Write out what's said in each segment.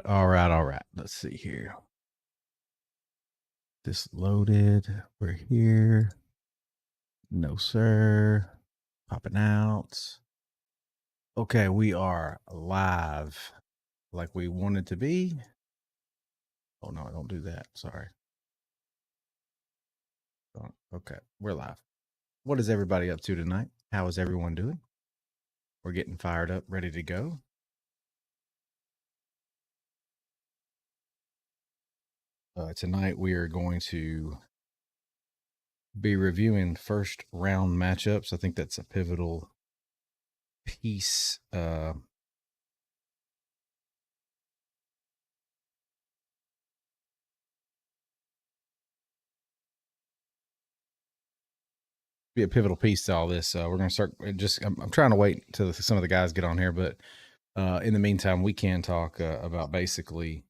All right. All right. Let's see here. This loaded. We're here. No, sir. Popping out. Okay, we are live like we wanted to be. Oh, no, don't do that. Sorry. Okay, we're live. What is everybody up to tonight? How is everyone doing? We're getting fired up, ready to go. Tonight, we are going to be reviewing first round matchups. I think that's a pivotal piece. Be a pivotal piece to all this. We're going to start. I'm trying to wait until some of the guys get on here, but in the meantime, we can talk about basically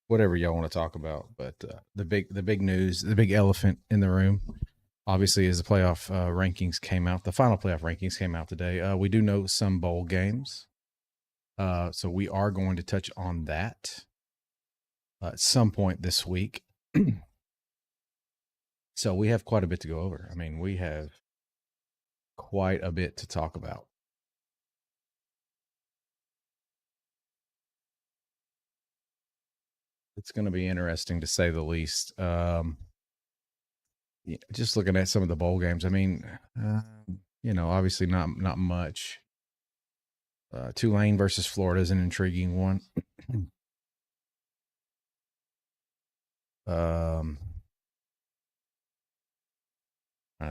whatever y'all want to talk about. But the big news, the big elephant in the room, obviously, is the playoff rankings came out. The final playoff rankings came out today. We do know some bowl games, so we are going to touch on that at some point this week. So we have quite a bit to go over. I mean, we have quite a bit to talk about. It's going to be interesting to say the least. Just looking at some of the bowl games, I mean, obviously not much. Tulane versus Florida is an intriguing one. I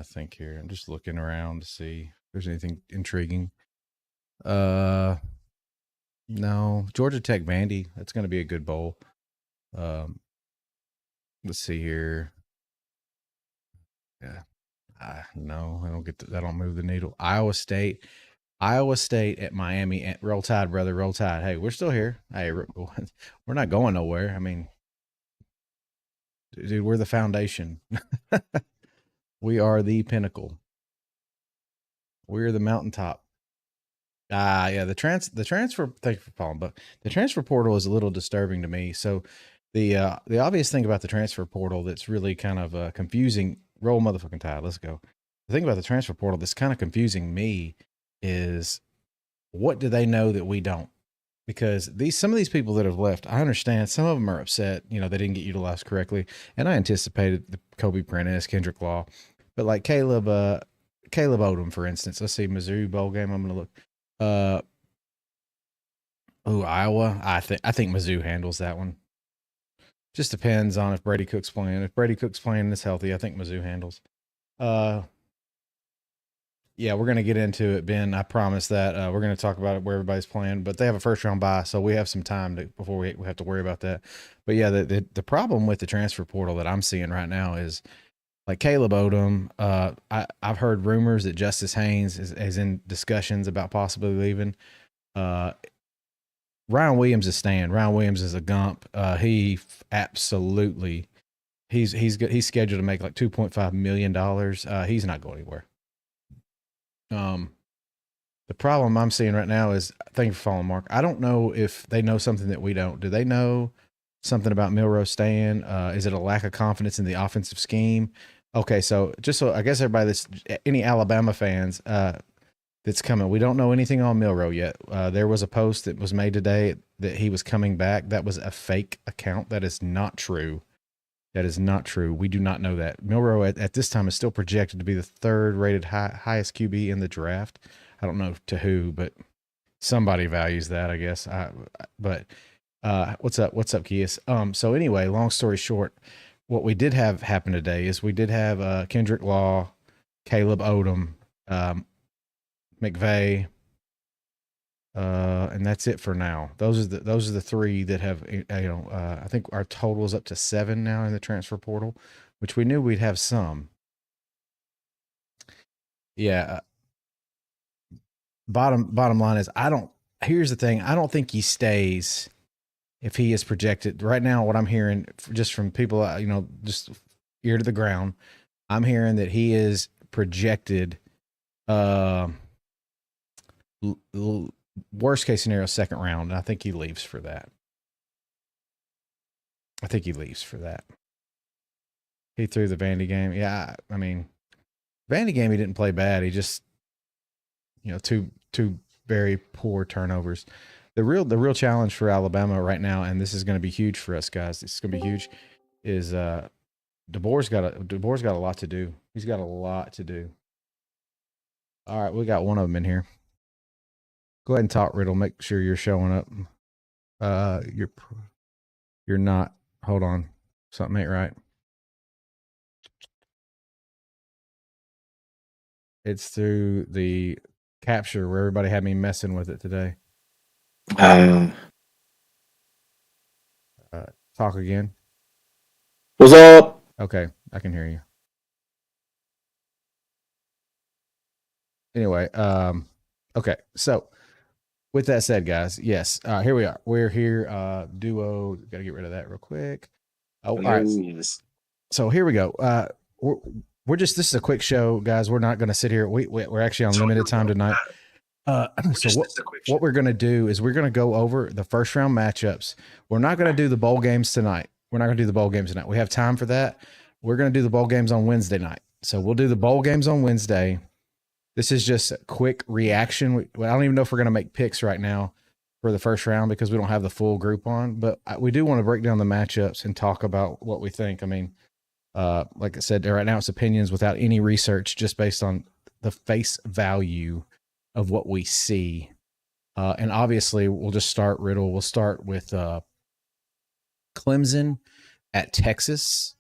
think here, I'm just looking around to see if there's anything intriguing. No, Georgia Tech Vandy. That's going to be a good bowl. Let's see here. Yeah, no, I don't get that. Don't move the needle. Iowa State at Miami. Roll Tide, brother. Roll Tide. Hey, we're still here. Hey, we're not going nowhere. I mean, dude, we're the foundation. We are the pinnacle. We're the mountaintop. Yeah, the transfer. Thank you for following, but the transfer portal is a little disturbing to me. So, the obvious thing about the transfer portal that's really kind of confusing. Roll motherfucking Tide. Let's go. The thing about the transfer portal that's kind of confusing me is what do they know that we don't? Because some of these people that have left, I understand some of them are upset. They didn't get utilized correctly, and I anticipated the Kobe Prentice, Kendrick Law, but like Caleb Odom, for instance. Let's see, Mizzou bowl game. I'm gonna look. Iowa. I think Mizzou handles that one. Just depends on if Brady Cook's playing. If Brady Cook's playing and is healthy, I think Mizzou handles. Yeah, we're going to get into it, Ben. I promise that. We're going to talk about it where everybody's playing, but they have a first round bye, so we have some time before we have to worry about that. But yeah, the problem with the transfer portal that I'm seeing right now is like Caleb Odom. I've heard rumors that Justice Haynes is in discussions about possibly leaving. Ryan Williams is staying. Ryan Williams is a gump. He absolutely he's scheduled to make like $2.5 million. He's not going anywhere. The problem I'm seeing right now is, thank you for following, Mark. I don't know if they know something that we don't. Do they know something about Milroe staying? Is it a lack of confidence in the offensive scheme? Okay, so I guess everybody any Alabama fans that's coming, we don't know anything on Milroe yet. There was a post that was made today that he was coming back. That was a fake account. That is not true. That is not true. We do not know that. Milroe at this time is still projected to be the third rated highest QB in the draft. I don't know to who, but somebody values that, I guess. But what's up? What's up, Kias? So anyway, long story short, what we did have happen today is we did have Kendrick Law, Caleb Odom, McVay, and that's it for now. Those are the three that have, I think our total is up to 7 now in the transfer portal, which we knew we'd have some. Yeah. Bottom line is here's the thing. I don't think he stays if he is projected right now. What I'm hearing just from people, just ear to the ground, I'm hearing that he is projected, worst case scenario, second round. And I think he leaves for that. I think he leaves for that. He threw the Vandy game. Yeah, I mean, Vandy game he didn't play bad. He just, two very poor turnovers. The real challenge for Alabama right now, and this is going to be huge for us guys. This is going to be huge. Is DeBoer's got a lot to do. He's got a lot to do. All right, we got one of them in here. Go ahead and talk, Riddle. Make sure you're showing up. You're not. Hold on, something ain't right. It's through the capture where everybody had me messing with it today. Talk again. What's up? Okay, I can hear you. Anyway, okay. So, with that said, guys, yes, here we are. We're here. Duo. Got to get rid of that real quick. Oh, all right. Yes. So here we go. We're just, this is a quick show, guys. We're not going to sit here. We're actually on limited time tonight. So what we're going to do is we're going to go over the first round matchups. We're not going to do the bowl games tonight. We have time for that. We're going to do the bowl games on Wednesday night. So we'll do the bowl games on Wednesday. This is just a quick reaction. I don't even know if we're going to make picks right now for the first round because we don't have the full group on, but we do want to break down the matchups and talk about what we think. I mean, like I said, right now it's opinions without any research, just based on the face value of what we see. And obviously we'll just start, Riddle. We'll start with Clemson at Texas.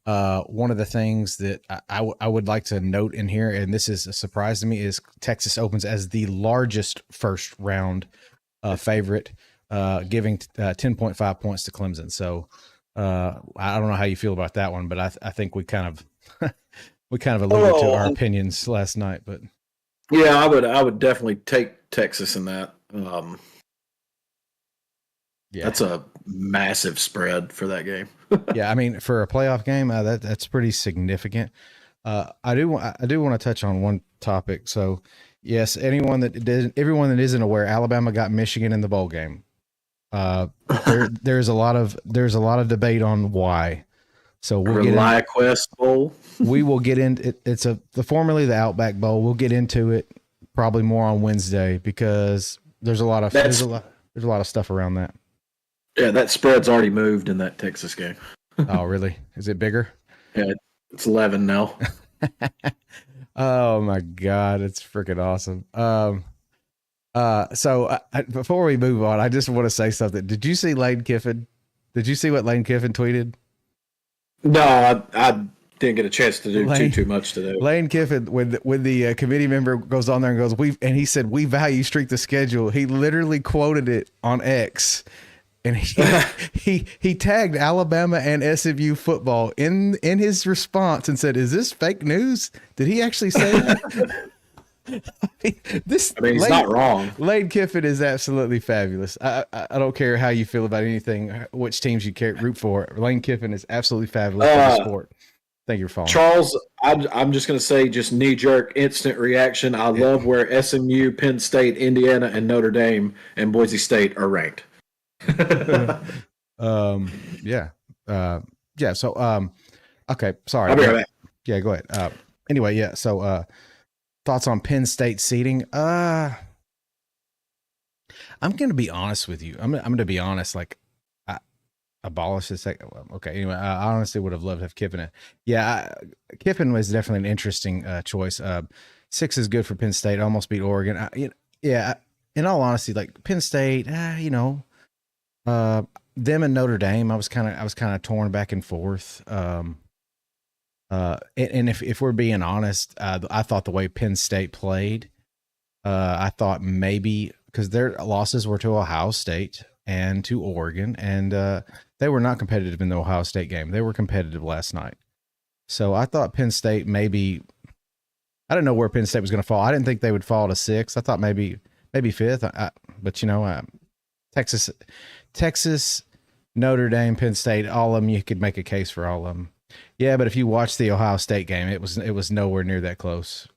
One of the things that I would like to note in here, and this is a surprise to me, is Texas opens as the largest first round favorite, giving 10.5 points to Clemson. So I don't know how you feel about that one, but I think we kind of alluded to our opinions last night. But yeah, I would definitely take Texas in that. Yeah, that's a massive spread for that game. Yeah, I mean, for a playoff game, that's pretty significant. I do want to touch on one topic. So, yes, everyone that isn't aware, Alabama got Michigan in the bowl game. There's a lot of debate on why. So we'll ReliaQuest Bowl. We will get into it. It's formerly the Outback Bowl. We'll get into it probably more on Wednesday because there's a lot of stuff around that. Yeah, that spread's already moved in that Texas game. Oh, really? Is it bigger? Yeah, it's 11 now. Oh my God, it's freaking awesome. So before we move on, I just want to say something. Did you see Lane Kiffin? Did you see what Lane Kiffin tweeted? No, I didn't get a chance to do too much today. Lane Kiffin, when the committee member goes on there and goes, he said, "We value strength of schedule." He literally quoted it on X. And he tagged Alabama and SMU football in his response and said, "Is this fake news? Did he actually say that?" He's not wrong. Lane Kiffin is absolutely fabulous. I don't care how you feel about anything, which teams you root for. Lane Kiffin is absolutely fabulous for the sport. Thank you for following. Charles, I'm just going to say, just knee-jerk, instant reaction. I love where SMU, Penn State, Indiana, and Notre Dame and Boise State are ranked. Yeah. So, okay. Sorry. I'll be right back. Yeah, go ahead. Anyway, yeah. So, thoughts on Penn State seating? I'm going to be honest with you. I'm going to be honest. Like, abolish this. Okay. Anyway, I honestly would have loved to have Kiffin in. Yeah. Kiffin was definitely an interesting choice. 6 is good for Penn State. Almost beat Oregon. Yeah. In all honesty, like Penn State, them and Notre Dame, I was kind of torn back and forth. And if we're being honest, I thought the way Penn State played, I thought maybe because their losses were to Ohio State and to Oregon, and they were not competitive in the Ohio State game. They were competitive last night. So I thought Penn State maybe, I didn't know where Penn State was going to fall. I didn't think they would fall to 6. I thought maybe 5th. But Texas, Notre Dame, Penn State, all of them, you could make a case for all of them. Yeah, but if you watch the Ohio State game, it was nowhere near that close.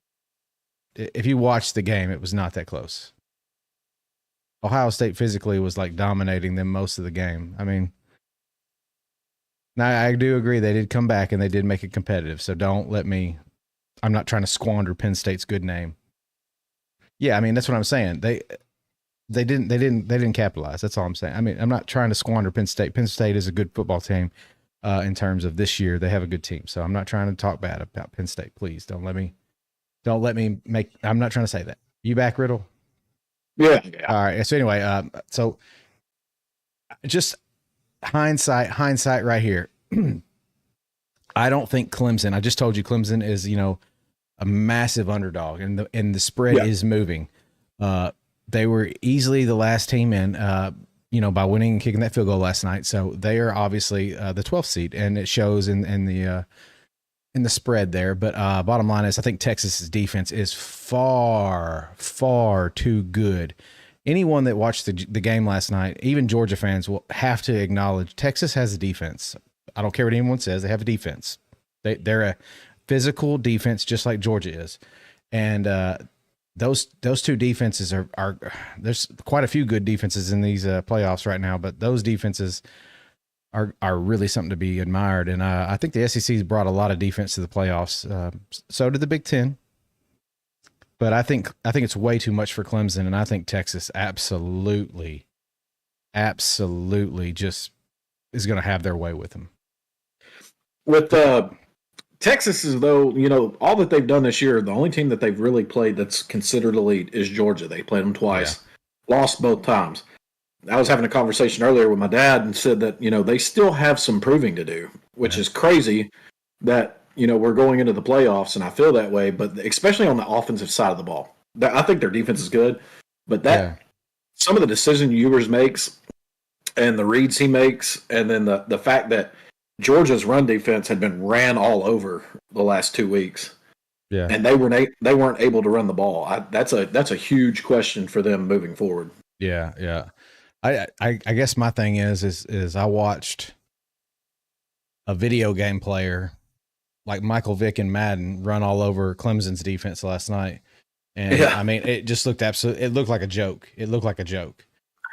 If you watch the game, it was not that close. Ohio State physically was like dominating them most of the game. I mean, Now, I do agree they did come back and they did make it competitive. So don't let me. I'm not trying to squander Penn State's good name. Yeah, I mean that's what I'm saying. They didn't capitalize. That's all I'm saying. I mean, I'm not trying to squander Penn State. Penn State is a good football team. In terms of this year, they have a good team. So I'm not trying to talk bad about Penn State. Please don't let me make. I'm not trying to say that. You back, Riddle? Yeah. All right. So anyway, so just hindsight right here. I don't think Clemson. I just told you Clemson is a massive underdog, and the spread is moving. They were easily the last team in. By winning and kicking that field goal last night. So they are obviously the 12th seed, and it shows in the spread there. But bottom line is, I think Texas's defense is far, far too good. Anyone that watched the game last night, even Georgia fans, will have to acknowledge Texas has a defense. I don't care what anyone says; they have a defense. They're a physical defense, just like Georgia is, and those two defenses are there's quite a few good defenses in these playoffs right now, but those defenses are really something to be admired. And I think the SEC's brought a lot of defense to the playoffs. So did the Big Ten, but I think it's way too much for Clemson, and I think Texas absolutely just is going to have their way with them. With Texas is, though, all that they've done this year, the only team that they've really played that's considered elite is Georgia. They played them twice, lost both times. I was having a conversation earlier with my dad and said that, they still have some proving to do, which is crazy that, we're going into the playoffs, and I feel that way, but especially on the offensive side of the ball. I think their defense is good, but some of the decisions Ewers makes and the reads he makes, and then the fact that Georgia's run defense had been ran all over the last 2 weeks, and they weren't able to run the ball. That's a huge question for them moving forward. Yeah. I guess my thing is I watched a video game player like Michael Vick in Madden run all over Clemson's defense last night, and I mean it just looked it looked like a joke. It looked like a joke.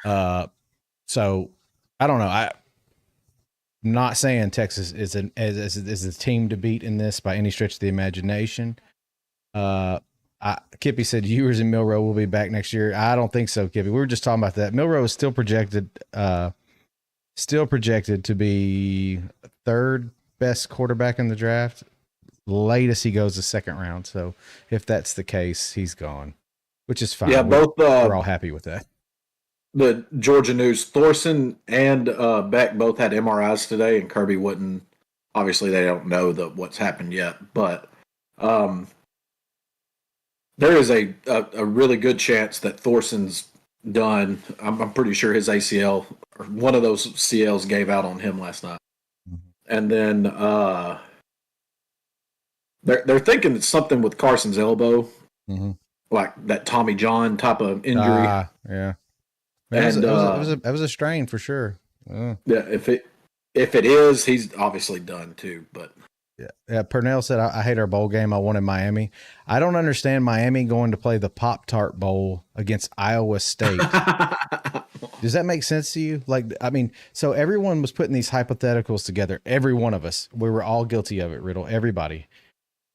So I don't know. I'm not saying Texas is a team to beat in this by any stretch of the imagination. Kippy said Ewers and Milroe will be back next year. I don't think so, Kippy. We were just talking about that. Milroe is still projected to be third best quarterback in the draft. Latest he goes the second round. So if that's the case, he's gone, which is fine. Yeah, we're all happy with that. The Georgia News, Thorson and Beck both had MRIs today, and Kirby wouldn't. Obviously, they don't know what's happened yet, but there is a really good chance that Thorson's done. I'm pretty sure his ACL or one of those CLs gave out on him last night, and then they're thinking it's something with Carson's elbow, like that Tommy John type of injury. Yeah. It was a strain for sure. Yeah, if it is, he's obviously done too. But yeah. Purnell said, "I hate our bowl game. I wanted Miami. I don't understand Miami going to play the Pop-Tart Bowl against Iowa State. Does that make sense to you? Like, I mean, so everyone was putting these hypotheticals together. Every one of us, we were all guilty of it. Riddle, everybody,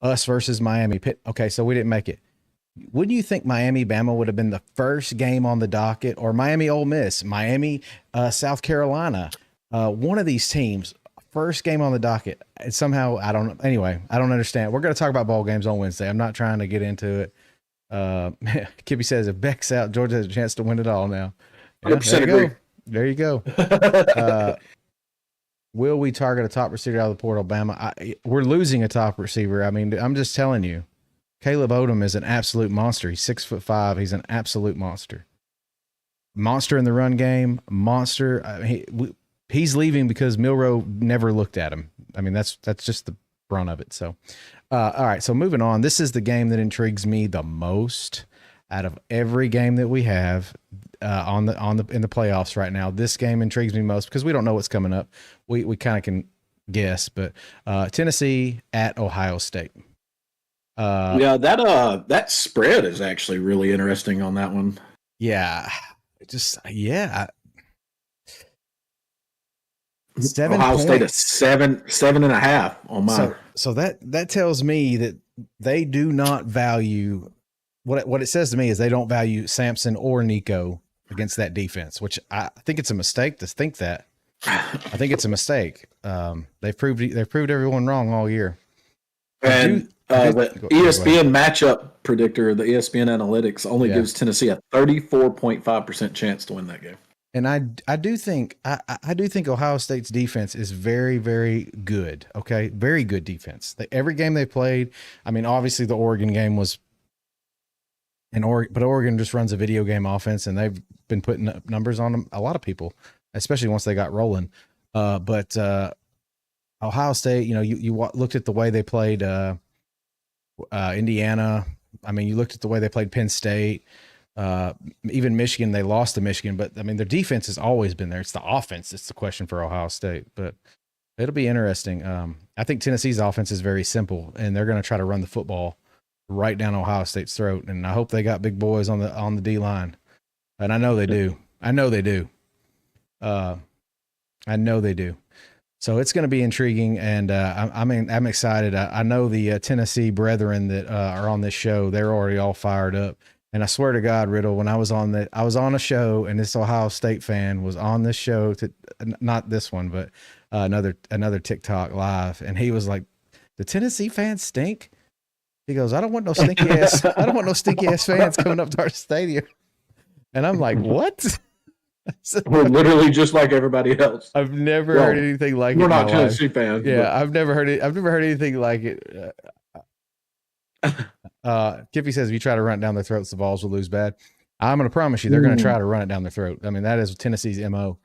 us versus Miami. Pitt. Okay, so we didn't make it. Wouldn't you think Miami Bama would have been the first game on the docket, or Miami Ole Miss, Miami South Carolina, one of these teams, first game on the docket? And somehow I don't know. Anyway, I don't understand. We're going to talk about bowl games on Wednesday. I'm not trying to get into it. Kippy says if Beck's out, Georgia has a chance to win it all now. Yeah, there you go. Will we target a top receiver out of the portal, Bama? We're losing a top receiver. I mean, I'm just telling you. Caleb Odom is an absolute monster. He's 6'5". He's an absolute monster. Monster in the run game. Monster. He's leaving because Milroe never looked at him. I mean, that's just the brunt of it. So, all right. So moving on. This is the game that intrigues me the most out of every game that we have in the playoffs right now. This game intrigues me most because we don't know what's coming up. We kind of can guess, but Tennessee at Ohio State. That spread is actually really interesting on that one. Yeah, 7 Ohio State at points. 7.5 on mine. So that tells me that they do not value what it says to me is they don't value Samson or Nico against that defense, which I think it's a mistake to think that. I think it's a mistake. They've proved everyone wrong all year. And the ESPN matchup predictor, the ESPN analytics, only gives Tennessee a 34.5% chance to win that game. And I do think Ohio State's defense is very, very good. Okay, very good defense. Every game they played. I mean, obviously the Oregon game was but Oregon just runs a video game offense, and they've been putting up numbers on them, a lot of people, especially once they got rolling. But Ohio State, you looked at the way they played Indiana. I mean, you looked at the way they played Penn State. Even Michigan, they lost to Michigan, but I mean, their defense has always been there. It's the offense that's the question for Ohio State, but it'll be interesting. I think Tennessee's offense is very simple, and they're going to try to run the football right down Ohio State's throat. And I hope they got big boys on the D line, and I know they do. I know they do. So it's going to be intriguing, and I'm excited. I know the Tennessee brethren that are on this show; they're already all fired up. And I swear to God, Riddle, when I was on a show, and this Ohio State fan was on this show, not this one, but another TikTok live, and he was like, "The Tennessee fans stink." He goes, I don't want no stinky ass fans coming up to our stadium. And I'm like, what? We're literally just like everybody else. I've never heard anything like it. We're not Tennessee fans. Yeah, but I've never heard anything like it. Kippy says if you try to run it down their throats, the Vols will lose bad. I'm going to promise you they're going to try to run it down their throat. I mean, that is Tennessee's MO.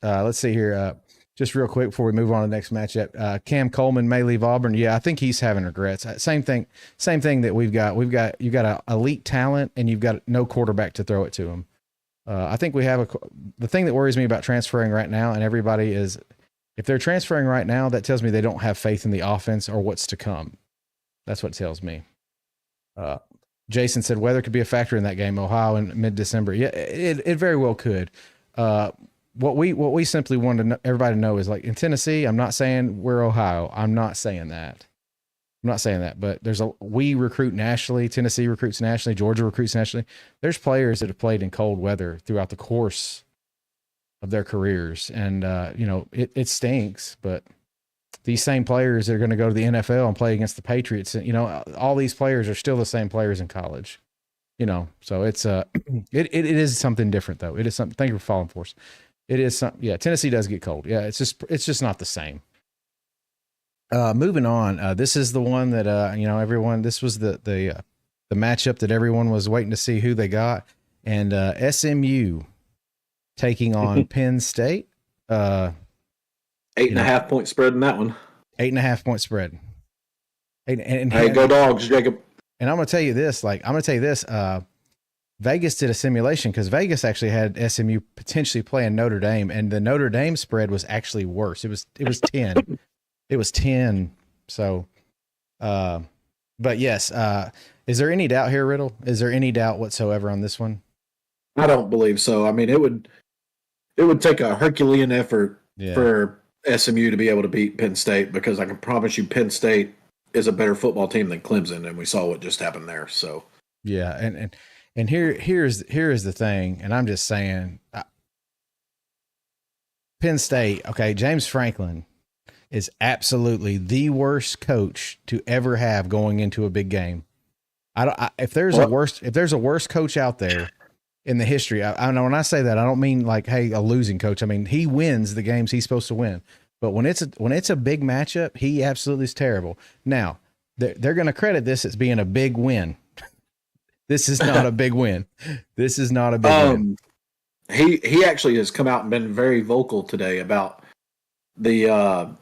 Let's see here. Just real quick before we move on to the next matchup, Cam Coleman may leave Auburn. Yeah, I think he's having regrets. Same thing that you've got an elite talent and you've got no quarterback to throw it to him. I think we have the thing that worries me about transferring right now, and everybody is, if they're transferring right now, that tells me they don't have faith in the offense or what's to come. That's what it tells me. Jason said weather could be a factor in that game, Ohio in mid-December. Yeah, it very well could. What we simply want everybody to know is, like, in Tennessee, I'm not saying we're Ohio. I'm not saying that. But we recruit nationally. Tennessee recruits nationally. Georgia recruits nationally. There's players that have played in cold weather throughout the course of their careers. And, it stinks, but these same players that are going to go to the NFL and play against the Patriots, all these players are still the same players in college, so it's, it is something different though. It is something. Thank you for following for us. It is something. Yeah. Tennessee does get cold. Yeah. It's just not the same. Moving on. This is the one that, everyone, this was the matchup that everyone was waiting to see who they got, and, SMU taking on Penn State, 8.5 point spread in that one. 8.5 point spread. And hey, go Dogs, Jacob. And I'm going to tell you this, Vegas did a simulation because Vegas actually had SMU potentially playing Notre Dame, and the Notre Dame spread was actually worse. It was 10. It was 10. So, but yes, is there any doubt here, Riddle? Is there any doubt whatsoever on this one? I don't believe so. I mean, it would take a Herculean effort for SMU to be able to beat Penn State, because I can promise you Penn State is a better football team than Clemson, and we saw what just happened there. So yeah, and here's the thing, and I'm just saying, Penn State, okay, James Franklin is absolutely the worst coach to ever have going into a big game. If there's a worse coach out there in the history, I know when I say that, I don't mean like, hey, a losing coach. I mean, he wins the games he's supposed to win. But when it's a big matchup, he absolutely is terrible. Now, they're going to credit this as being a big win. This is not a big win. This is not a big win. He actually has come out and been very vocal today about the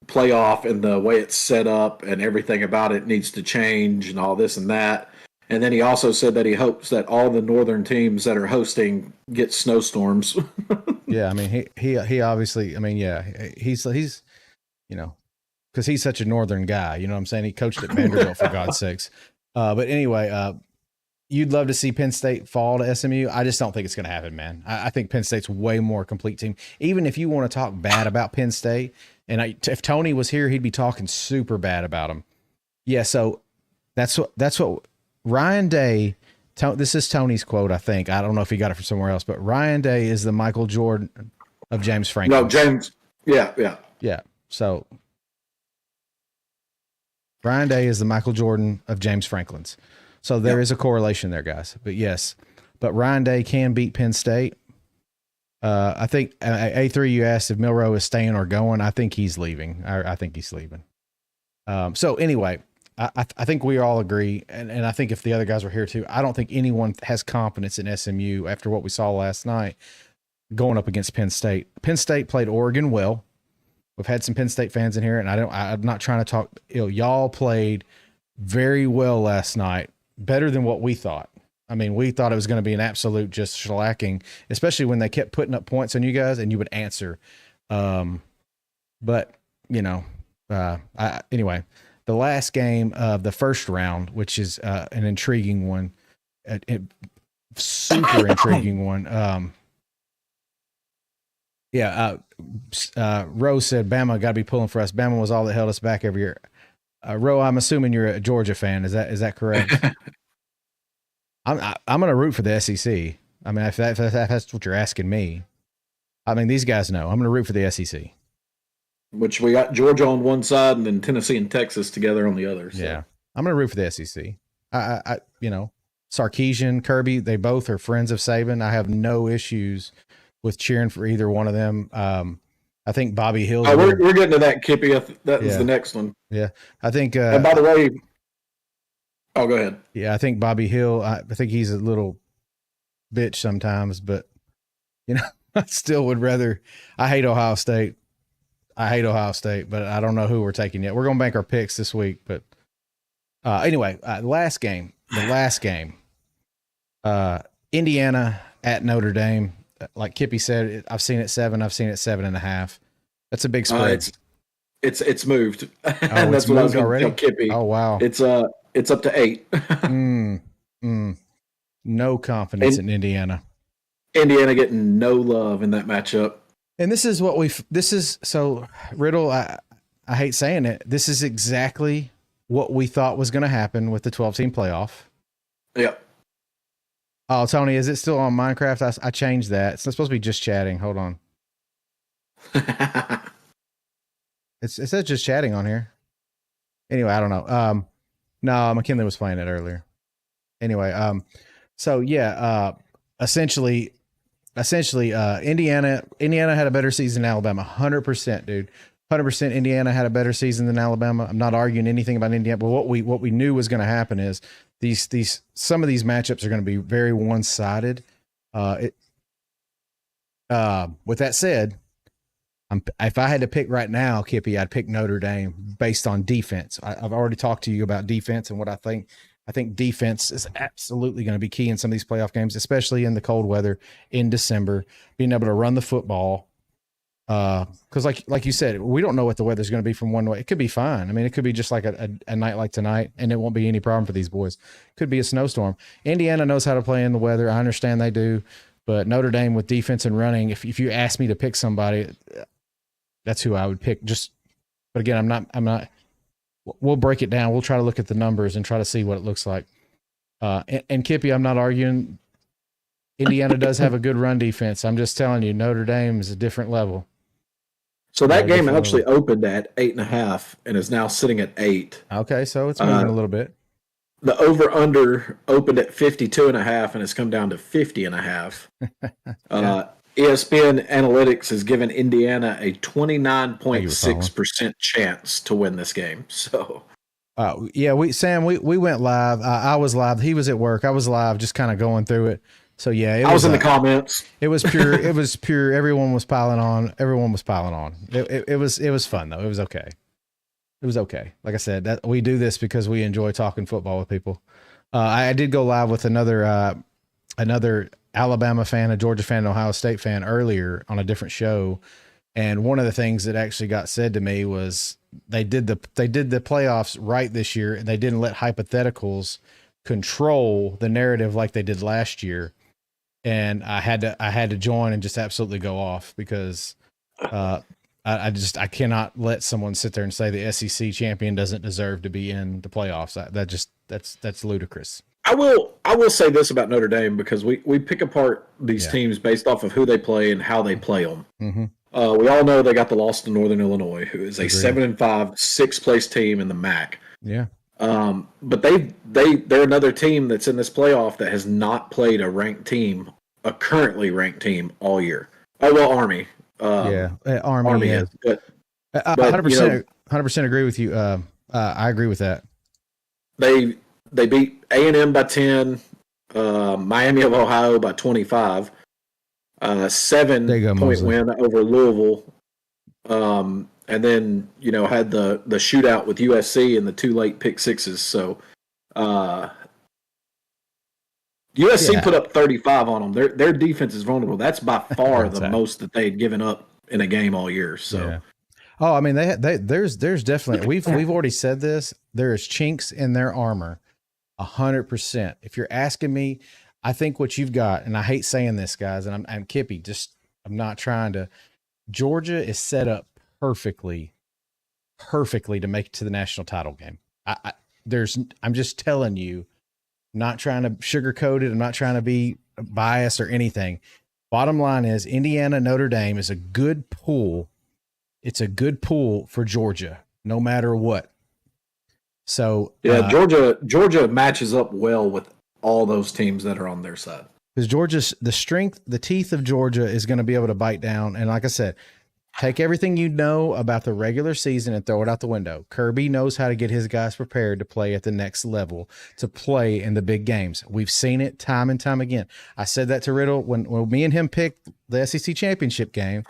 playoff and the way it's set up, and everything about it needs to change and all this and that. And then he also said that he hopes that all the northern teams that are hosting get snowstorms. Yeah, I mean, he obviously, I mean, yeah, he's because he's such a northern guy. You know what I'm saying? He coached at Vanderbilt, for God's sakes. But anyway, you'd love to see Penn State fall to SMU. I just don't think it's going to happen, man. I think Penn State's way more complete team. Even if you want to talk bad about Penn State, and if Tony was here, he'd be talking super bad about them. Yeah, so that's what Ryan Day. This is Tony's quote, I think. I don't know if he got it from somewhere else, but Ryan Day is the Michael Jordan of James Franklin. No, James. Yeah. So Ryan Day is the Michael Jordan of James Franklin's. So there is a correlation there, guys. But yes, Ryan Day can beat Penn State. I think A3, you asked if Milroe is staying or going. I think he's leaving. I think he's leaving. So anyway, I think we all agree. And I think if the other guys were here too, I don't think anyone has confidence in SMU after what we saw last night going up against Penn State. Penn State played Oregon well. We've had some Penn State fans in here, and I'm not trying to talk ill. Y'all played very well last night. Better than what we thought. I mean, we thought it was going to be an absolute just shellacking, especially when they kept putting up points on you guys and you would answer. But anyway, the last game of the first round, which is an intriguing one, super intriguing one. Rose said Bama got to be pulling for us. Bama was all that held us back every year. Ro, I'm assuming you're a Georgia fan. Is that correct? I'm going to root for the SEC. I mean, if that's what you're asking me, I mean, these guys know I'm going to root for the SEC. Which we got Georgia on one side and then Tennessee and Texas together on the other. So. Yeah, I'm going to root for the SEC. Sarkisian, Kirby, they both are friends of Saban. I have no issues with cheering for either one of them. I think Bobby Hill. We're getting to that, Kippy. That is the next one. Yeah, I think. And by the way, go ahead. Yeah, I think Bobby Hill. I think he's a little bitch sometimes, but I still would rather. I hate Ohio State, but I don't know who we're taking yet. We're gonna bank our picks this week, but anyway, the last game. Indiana at Notre Dame. Like Kippy said, I've seen it 7. I've seen it 7.5. That's a big spread. It's moved. Oh, and that's it's what I was moved going to already. tell Kippy. Oh wow. It's up to 8. No confidence in Indiana. Indiana getting no love in that matchup. And this is what so Riddle, I hate saying it. This is exactly what we thought was going to happen with the 12-team playoff. Yep. Oh, Tony, is it still on Minecraft? I changed that. It's not supposed to be just chatting. Hold on. It says just chatting on here. Anyway, I don't know. No, McKinley was playing it earlier. Anyway, essentially, Indiana had a better season than Alabama. 100%, dude. 100% Indiana had a better season than Alabama. I'm not arguing anything about Indiana, but what we knew was going to happen is some of these matchups are going to be very one-sided. With that said, if I had to pick right now, Kippy, I'd pick Notre Dame based on defense. I've already talked to you about defense and what I think. I think defense is absolutely going to be key in some of these playoff games, especially in the cold weather in December, being able to run the football. Because like you said, we don't know what the weather's going to be from one way. It could be fine. I mean, it could be just like a night like tonight, and it won't be any problem for these boys. Could be a snowstorm. Indiana knows how to play in the weather. I understand they do, but Notre Dame with defense and running, if you ask me to pick somebody, that's who I would pick. But again, I'm not. We'll break it down. We'll try to look at the numbers and try to see what it looks like. And Kippy, I'm not arguing. Indiana does have a good run defense. I'm just telling you, Notre Dame is a different level. So that game actually opened at 8.5 and is now sitting at 8. Okay, so it's moving a little bit. The over/under opened at 52.5 and has come down to 50.5. ESPN Analytics has given Indiana a 29.6% chance to win this game. So, we went live. I was live. He was at work. I was live, just kind of going through it. So yeah, I was in the comments. It was pure. It was pure. Everyone was piling on. It was fun though. It was okay. Like I said, we do this because we enjoy talking football with people. I did go live with another Alabama fan, a Georgia fan, an Ohio State fan earlier on a different show, and one of the things that actually got said to me was they did the playoffs right this year, and they didn't let hypotheticals control the narrative like they did last year. And I had to join and just absolutely go off because I cannot let someone sit there and say the SEC champion doesn't deserve to be in the playoffs. That's ludicrous. I will say this about Notre Dame because we pick apart these teams based off of who they play and how they play them. Mm-hmm. We all know they got the loss to Northern Illinois, who is a 7-5 sixth place team in the MAC. Yeah. But they're another team that's in this playoff that has not played a ranked team, a currently ranked team all year. Oh well, Army. Army is. But 100% agree with you. I agree with that. They beat A&M by 10, Miami of Ohio by 25, 7-point win over Louisville, and then had the shootout with USC and the 2 late pick sixes. So USC put up 35 on them. Their defense is vulnerable. That's by far the most that they had given up in a game all year. So. Yeah. Oh, I mean, there's definitely we've already said this. There is chinks in their armor, 100%. If you're asking me, I think what you've got, and I hate saying this, guys, and I'm Kippy. I'm not trying to. Georgia is set up perfectly to make it to the national title game. I'm just telling you, not trying to sugarcoat it. I'm not trying to be biased or anything. Bottom line is Indiana, Notre Dame is a good pool. It's a good pool for Georgia, no matter what. So Georgia matches up well with all those teams that are on their side. Because Georgia's the teeth of Georgia is going to be able to bite down. And like I said, take everything you know about the regular season and throw it out the window. Kirby knows how to get his guys prepared to play at the next level, to play in the big games. We've seen it time and time again. I said that to Riddle when me and him picked the SEC championship game.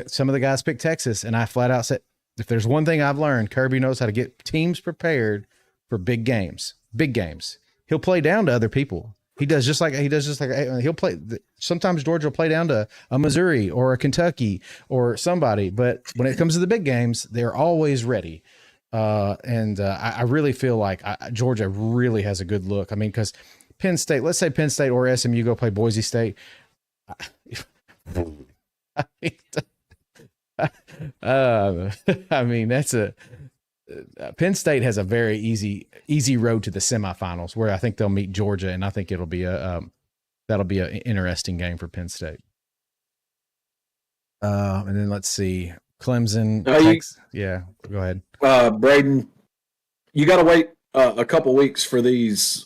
Some of the guys picked Texas, and I flat out said, if there's one thing I've learned, Kirby knows how to get teams prepared for big games. Big games. He'll play down to other people. He does just like he'll play. Sometimes Georgia will play down to a Missouri or a Kentucky or somebody, but when it comes to the big games, they're always ready. I really feel like Georgia really has a good look. I mean, because Penn State, let's say Penn State or SMU go play Boise State. I mean, that's Penn State has a very easy road to the semifinals, where I think they'll meet Georgia, and I think it'll be that'll be an interesting game for Penn State. And then let's see, Clemson. Go ahead. Braden, you got to wait a couple weeks for these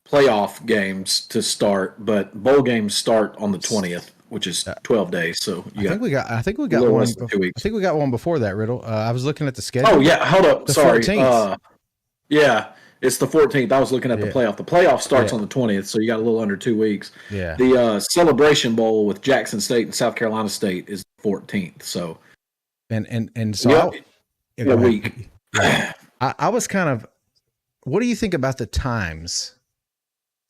playoff games to start, but bowl games start on the 20th, which is 12 days. So I think we got one. 2 weeks. I think we got one before that, Riddle. I was looking at the schedule. Oh yeah, hold up. Sorry. 14th. Yeah, it's the 14th. I was looking at the playoff. The playoff starts on the 20th, so you got a little under 2 weeks. Yeah. The Celebration Bowl with Jackson State and South Carolina State is the 14th. So. And so a week. Yeah. I was kind of. What do you think about the times?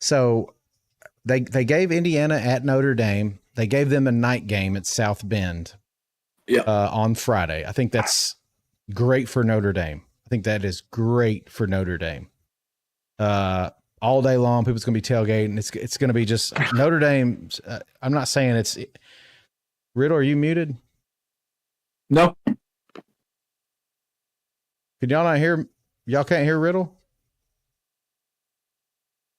So, they gave Indiana at Notre Dame. They gave them a night game at South Bend on Friday. I think that's great for Notre Dame. I think that is great for Notre Dame. All day long, people's going to be tailgating. It's going to be just Notre Dame. I'm not saying it's Riddle. Are you muted? No. Could y'all not hear? Y'all can't hear Riddle?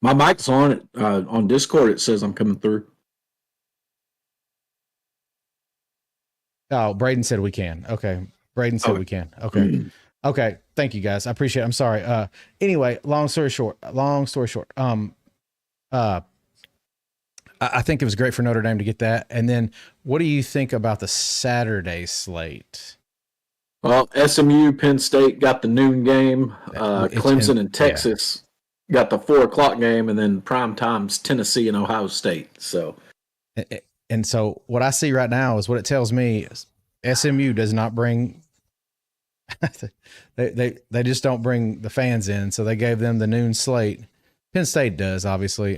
My mic's on. On Discord, it says I'm coming through. Oh, Braden said we can. Okay. Braden said we can. Okay. Okay. Thank you, guys. I appreciate it. I'm sorry. Anyway, long story short, I think it was great for Notre Dame to get that. And then what do you think about the Saturday slate? Well, SMU, Penn State got the noon game. Clemson and Texas got the 4:00 game, and then prime time's Tennessee and Ohio State. So. And so what I see right now is what it tells me is SMU does not bring they just don't bring the fans in. So they gave them the noon slate. Penn State does, obviously.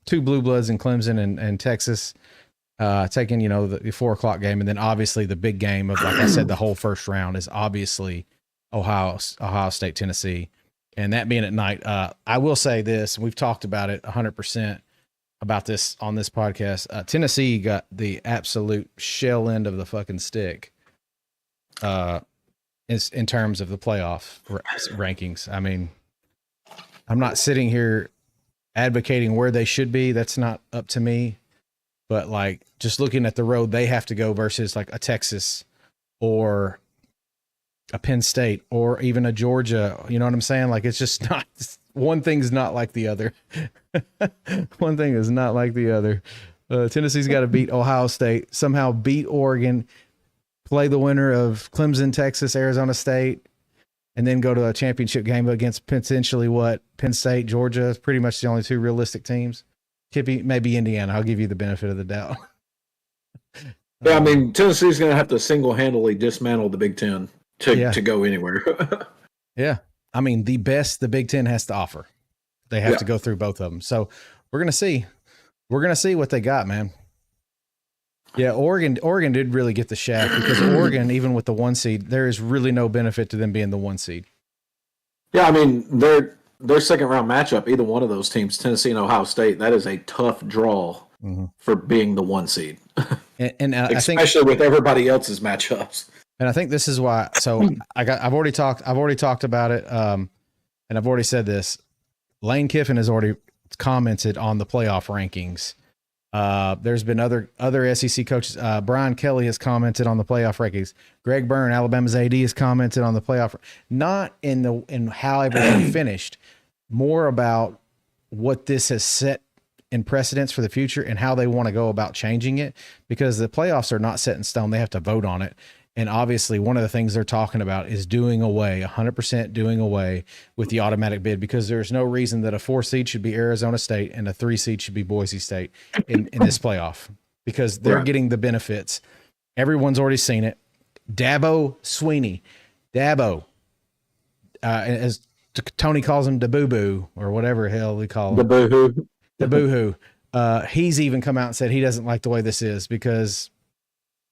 2 blue bloods in Clemson and Texas taking, the 4:00 game. And then obviously the big game of, like I said, the whole first round is obviously Ohio State, Tennessee. and that being at night. I will say this: we've talked about it 100% about this on this podcast. Tennessee got the absolute shell end of the fucking stick. In terms of the playoff rankings. I mean, I'm not sitting here advocating where they should be. That's not up to me. But like just looking at the road they have to go versus like a Texas or a Penn State or even a Georgia, you know what I'm saying? Like it's just not, one thing's not like the other. One thing is not like the other. Tennessee's got to beat Ohio State, somehow beat Oregon, play the winner of Clemson, Texas, Arizona State, and then go to a championship game against potentially Penn State, Georgia. Is pretty much the only two realistic teams. Maybe Indiana. I'll give you the benefit of the doubt. Yeah, I mean, Tennessee's going to have to single-handedly dismantle the Big Ten to go anywhere. Yeah. I mean, the best the Big Ten has to offer. They have to go through both of them. So we're going to see. We're going to see what they got, man. Yeah, Oregon did really get the shaft because Oregon, even with the 1 seed, there is really no benefit to them being the 1 seed. Yeah, I mean, their second round matchup, either one of those teams, Tennessee and Ohio State, that is a tough draw for being the 1 seed. And I think, especially with everybody else's matchups. And I think this is why. So I've already talked about it, and I've already said this. Lane Kiffin has already commented on the playoff rankings. There's been other SEC coaches. Brian Kelly has commented on the playoff rankings. Greg Byrne, Alabama's AD, has commented on the playoff. Not in how everything finished, more about what this has set in precedence for the future and how they want to go about changing it, because the playoffs are not set in stone. They have to vote on it. And obviously one of the things they're talking about is 100% doing away with the automatic bid, because there's no reason that a 4 seed should be Arizona State and a 3 seed should be Boise State in this playoff, because they're getting the benefits. Everyone's already seen it. Dabo Sweeney, as Tony calls him, the boo-boo or whatever the hell we call him. The boo-hoo. He's even come out and said he doesn't like the way this is, because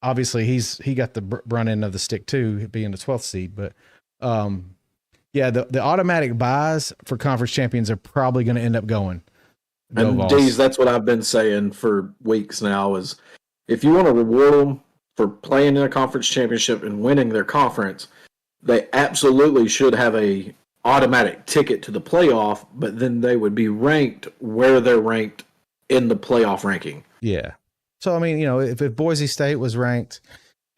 obviously he got the brunt end of the stick too, being the 12th seed. But the automatic buys for conference champions are probably going to end up going. And D's, that's what I've been saying for weeks now, is if you want to reward them for playing in a conference championship and winning their conference, they absolutely should have a automatic ticket to the playoff, but then they would be ranked where they're ranked in the playoff ranking. Yeah. So, I mean, if Boise State was ranked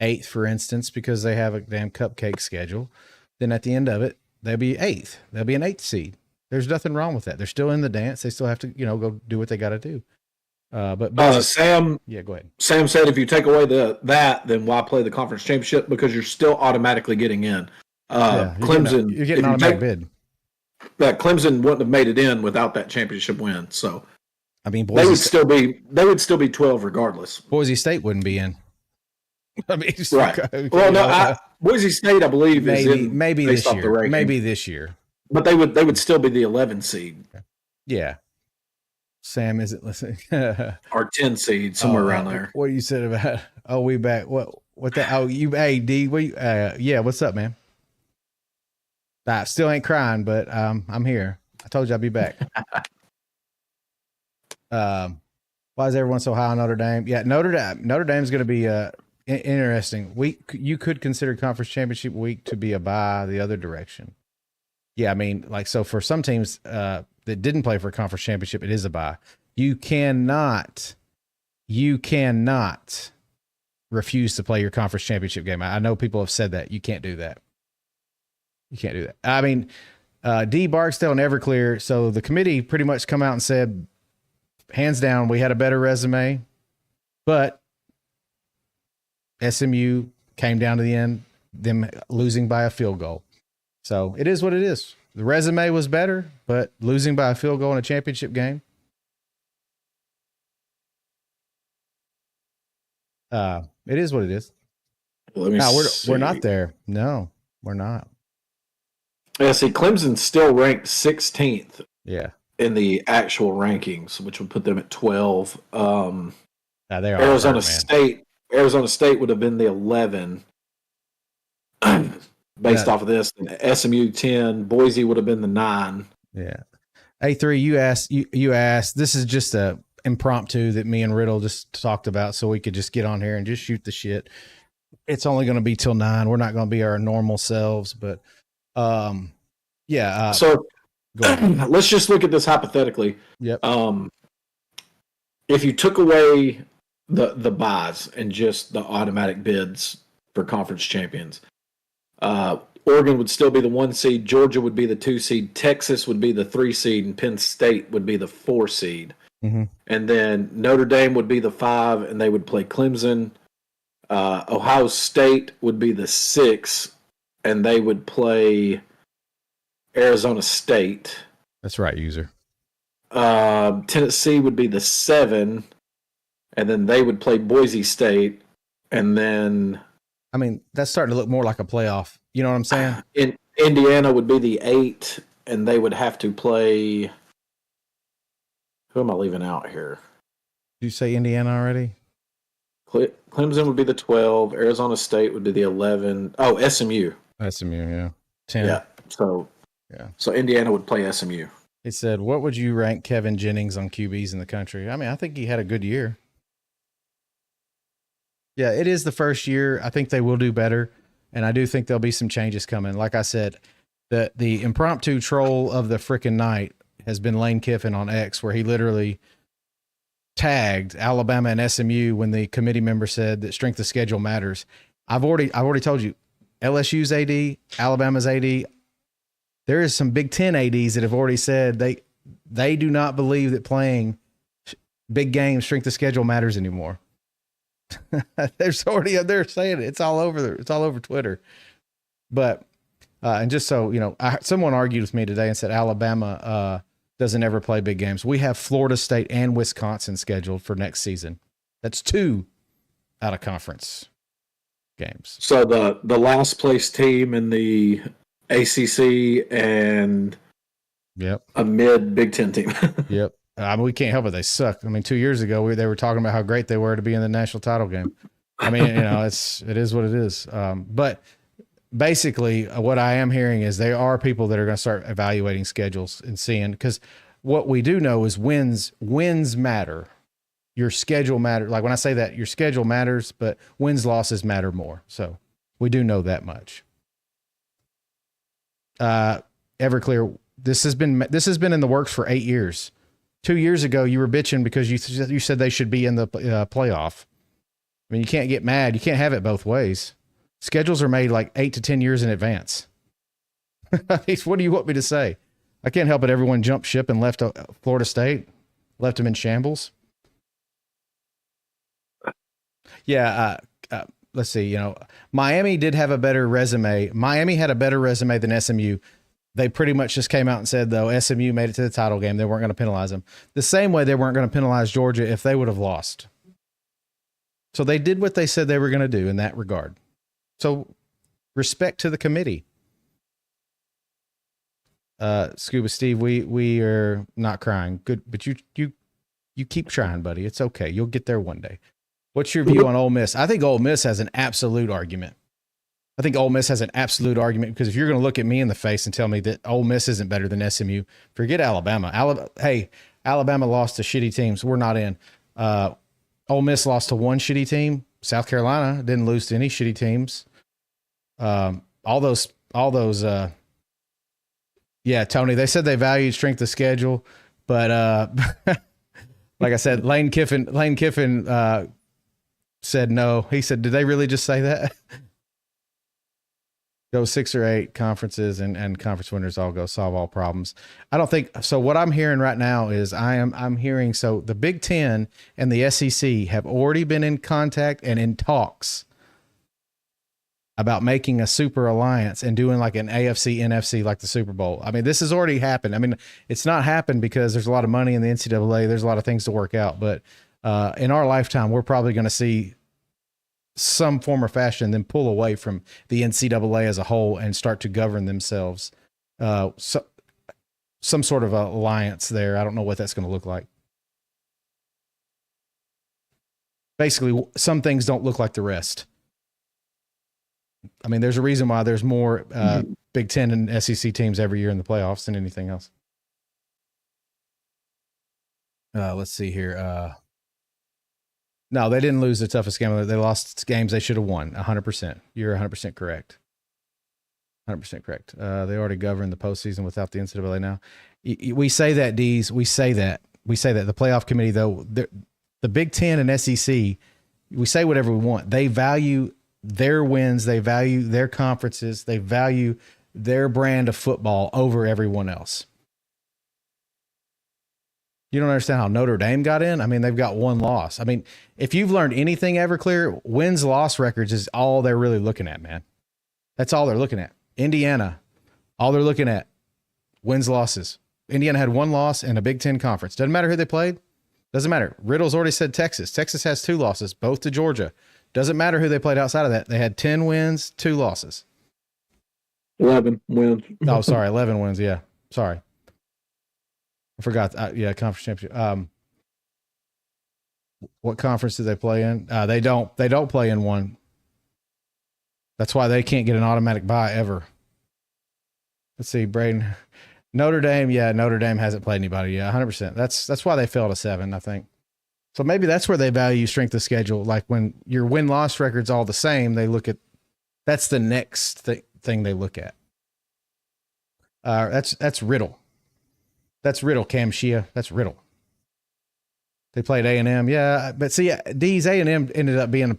8th, for instance, because they have a damn cupcake schedule, then at the end of it, they'll be 8th. They'll be an 8th seed. There's nothing wrong with that. They're still in the dance. They still have to, go do what they got to do. But Sam, go ahead. Sam said if you take away that, then why play the conference championship? Because you're still automatically getting in. Clemson, you're getting an automatic bid. That Clemson wouldn't have made it in without that championship win. So, I mean, they would still be 12 regardless. Boise State wouldn't be in. I mean, right. Okay, well, Boise State, I believe, is in maybe this year. Maybe this year. But they would still be the 11 seed. Yeah. Sam isn't listening. Or 10 seed, somewhere around there. What you said about we back. What that? Hey D, yeah, what's up, man? I still ain't crying, but I'm here. I told you I'd be back. Why is everyone so high on Notre Dame? Yeah, Notre Dame's going to be interesting. You could consider conference championship week to be a bye the other direction. Yeah, I mean, so for some teams that didn't play for a conference championship, it is a bye. You cannot refuse to play your conference championship game. I know people have said that. You can't do that. I mean, D. Barksdale and Everclear. So the committee pretty much come out and said, hands down, we had a better resume, but SMU came down to the end, them losing by a field goal. So it is what it is. The resume was better, but losing by a field goal in a championship game. It is what it is. We're not there. No, we're not. Yeah, see, Clemson's still ranked 16th. Yeah. In the actual rankings, which would put them at 12. They are Arizona State would have been the 11. based off of this. And SMU 10, Boise would have been the 9. Yeah. A3, you asked, this is just a impromptu that me and Riddle just talked about so we could just get on here and just shoot the shit. It's only going to be till 9. We're not going to be our normal selves, but yeah. So let's just look at this hypothetically. Yep. If you took away the buys and just the automatic bids for conference champions, Oregon would still be the 1 seed, Georgia would be the 2 seed, Texas would be the 3 seed, and Penn State would be the 4 seed. Mm-hmm. And then Notre Dame would be the 5, and they would play Clemson. Ohio State would be the 6, and they would play Arizona State. That's right, user. Tennessee would be the 7, and then they would play Boise State, and then I mean, that's starting to look more like a playoff. You know what I'm saying? Indiana would be the 8, and they would have to play. Who am I leaving out here? Did you say Indiana already? Clemson would be the 12. Arizona State would be the 11. Oh, SMU. SMU, yeah. 10. Yeah. So Indiana would play SMU. He said, what would you rank Kevin Jennings on QBs in the country? I mean, I think he had a good year. Yeah, it is the first year. I think they will do better, and I do think there'll be some changes coming. Like I said, the impromptu troll of the frickin' night has been Lane Kiffin on X, where he literally tagged Alabama and SMU when the committee member said that strength of schedule matters. I've already told you, LSU's AD, Alabama's AD. There is some Big Ten ADs that have already said they do not believe that playing big games strength of schedule matters anymore. There's already they're saying it. It's all over Twitter. But and just so you know, someone argued with me today and said Alabama doesn't ever play big games. We have Florida State and Wisconsin scheduled for next season. That's 2 out of conference games. So the last place team in the ACC and a mid Big Ten team. Yep. I mean, we can't help it. They suck. I mean, 2 years ago, they were talking about how great they were to be in the national title game. I mean, you know, it is what it is. But basically, what I am hearing is there are people that are going to start evaluating schedules and seeing, because what we do know is wins matter. Your schedule matters. Like when I say that, your schedule matters, but wins, losses matter more. So we do know that much. Everclear, this has been in the works for 8 years. 2 years ago, you were bitching because you said they should be in the playoff. I mean, you can't get mad. You can't have it both ways. Schedules are made like 8 to 10 years in advance. What do you want me to say? I can't help it. Everyone jumped ship and left Florida State, left them in shambles. Yeah. Let's see. You know, Miami did have a better resume. Miami had a better resume than SMU. They pretty much just came out and said, though, SMU made it to the title game, they weren't going to penalize them. The same way they weren't going to penalize Georgia if they would have lost. So they did what they said they were going to do in that regard. So respect to the committee. Scuba Steve, we are not crying. Good, but you keep trying, buddy. It's okay. You'll get there one day. What's your view on Ole Miss? I think Ole Miss has an absolute argument. Because if you're going to look at me in the face and tell me that Ole Miss isn't better than SMU, forget Alabama. Alabama lost to shitty teams. We're not in. Ole Miss lost to one shitty team. South Carolina didn't lose to any shitty teams. All those. Yeah, Tony, they said they valued strength of schedule, but like I said, Lane Kiffin said no. He said, did they really just say that? Go 6 or 8 conferences and conference winners all go solve all problems. I don't think so. What I'm hearing right now is I'm hearing, so the Big Ten and the SEC have already been in contact and in talks about making a super alliance and doing like an AFC NFC like the Super Bowl. I mean, this has already happened. I mean, it's not happened because there's a lot of money in the NCAA. There's a lot of things to work out, but in our lifetime, we're probably going to see some form or fashion, then pull away from the NCAA as a whole and start to govern themselves. Some sort of alliance there. I don't know what that's going to look like. Basically, some things don't look like the rest. I mean, there's a reason why there's more Big Ten and SEC teams every year in the playoffs than anything else. Let's see here. No, they didn't lose the toughest game. They lost games they should have won. 100%. You're 100% correct. 100% correct. They already govern the postseason without the NCAA now. We say that, D's. We say that. The playoff committee, though, the Big Ten and SEC, we say whatever we want. They value their wins. They value their conferences. They value their brand of football over everyone else. You don't understand how Notre Dame got in? I mean, they've got one loss. I mean, if you've learned anything, Everclear, wins-loss records is all they're really looking at, man. That's all they're looking at. Indiana, all they're looking at, wins-losses. Indiana had one loss in a Big Ten conference. Doesn't matter who they played. Doesn't matter. Riddle's already said Texas. Texas has 2 losses, both to Georgia. Doesn't matter who they played outside of that. They had 10 wins, 2 losses. 11 wins. Oh, sorry, 11 wins. Yeah, sorry. I forgot. Conference championship. What conference do they play in? They don't play in one. That's why they can't get an automatic bye ever. Let's see, Braden. Notre Dame. Yeah, Notre Dame hasn't played anybody. Yeah, 100%. That's why they fell to 7, I think. So maybe that's where they value strength of schedule. Like when your win-loss record's all the same, they look at that's the next thing they look at. That's Riddle. That's Riddle, Cam Shea. That's Riddle. They played A&M. Yeah, but see, D's A&M ended up being.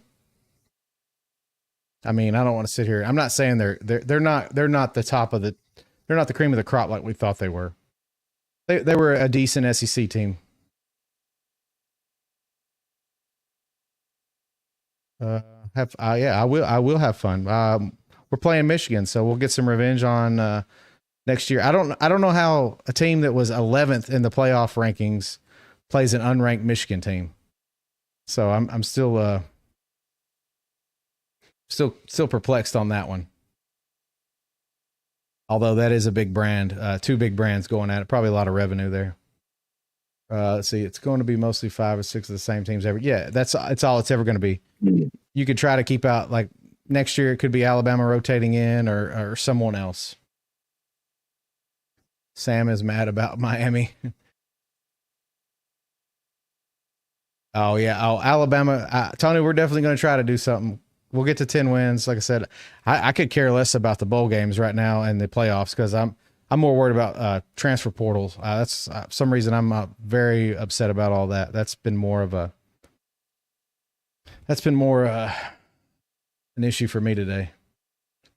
I mean, I don't want to sit here. I'm not saying they're not the top of the. They're not the cream of the crop like we thought they were. They were a decent SEC team. I will have fun. We're playing Michigan, so we'll get some revenge on next year. I don't know how a team that was 11th in the playoff rankings plays an unranked Michigan team. So I'm still perplexed on that one. Although that is a big brand, 2 big brands going at it, probably a lot of revenue there. Let's see, it's going to be mostly 5 or 6 of the same teams every. Yeah, it's all it's ever going to be. You could try to keep out, like next year it could be Alabama rotating in or someone else. Sam is mad about Miami. Oh yeah. Oh, Alabama. Tony, we're definitely going to try to do something. We'll get to 10 wins. Like I said, I could care less about the bowl games right now and the playoffs because I'm more worried about transfer portals. That's for some reason I'm very upset about all that. That's been more an issue for me today.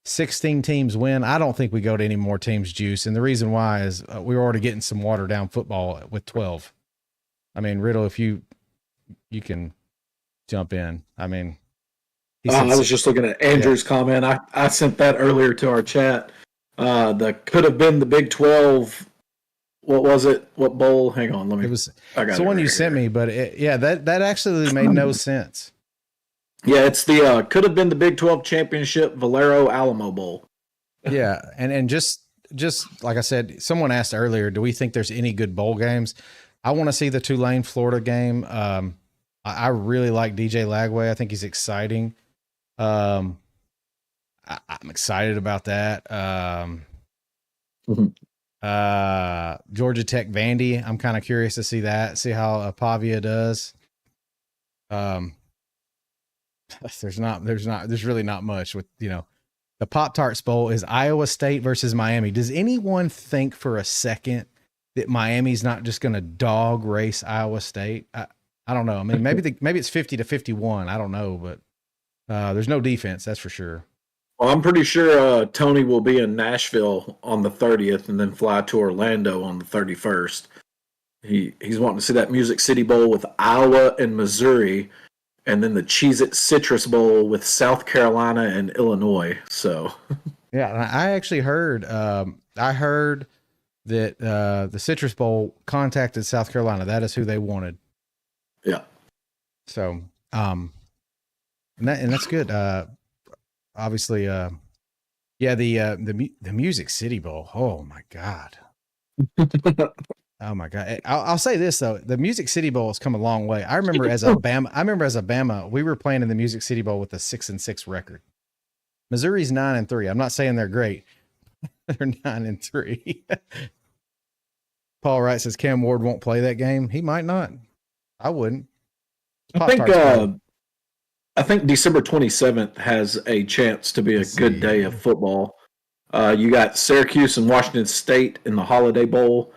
16 teams win. I don't think we go to any more teams, Juice. And the reason why is we're already getting some watered down football with 12. I mean, Riddle, if you can jump in. I mean, I was just looking at Andrew's comment. I sent that earlier to our chat. That could have been the Big 12. What was it? What bowl? Hang on. Let me. It was the one you sent me, but that actually made no sense. Yeah, it's the could have been the Big 12 championship Valero Alamo Bowl. Yeah, and just like I said, someone asked earlier, do we think there's any good bowl games? I want to see the Tulane Florida game. I really like DJ Lagway. I think he's exciting. I'm excited about that. Georgia Tech Vandy. I'm kind of curious to see that. See how Pavia does. There's really not much with, the Pop-Tarts Bowl is Iowa State versus Miami. Does anyone think for a second that Miami's not just going to dog race Iowa State? I don't know. I mean, maybe it's 50-51. I don't know, but there's no defense. That's for sure. Well, I'm pretty sure Tony will be in Nashville on the 30th and then fly to Orlando on the 31st. He's wanting to see that Music City Bowl with Iowa and Missouri, and then the Cheez-It Citrus Bowl with South Carolina and Illinois. So, yeah, I actually heard. I heard that the Citrus Bowl contacted South Carolina. That is who they wanted. Yeah. So, and that's good. Obviously, the Music City Bowl. Oh my God. Oh my God. I'll say this though. The Music City Bowl has come a long way. I remember as a Bama, we were playing in the Music City Bowl with a 6-6 record. Missouri's 9-3. I'm not saying they're great. They're 9-3. Paul Wright says Cam Ward won't play that game. He might not. I wouldn't. I think December 27th has a chance to be a good day of football. You got Syracuse and Washington State in the Holiday Bowl,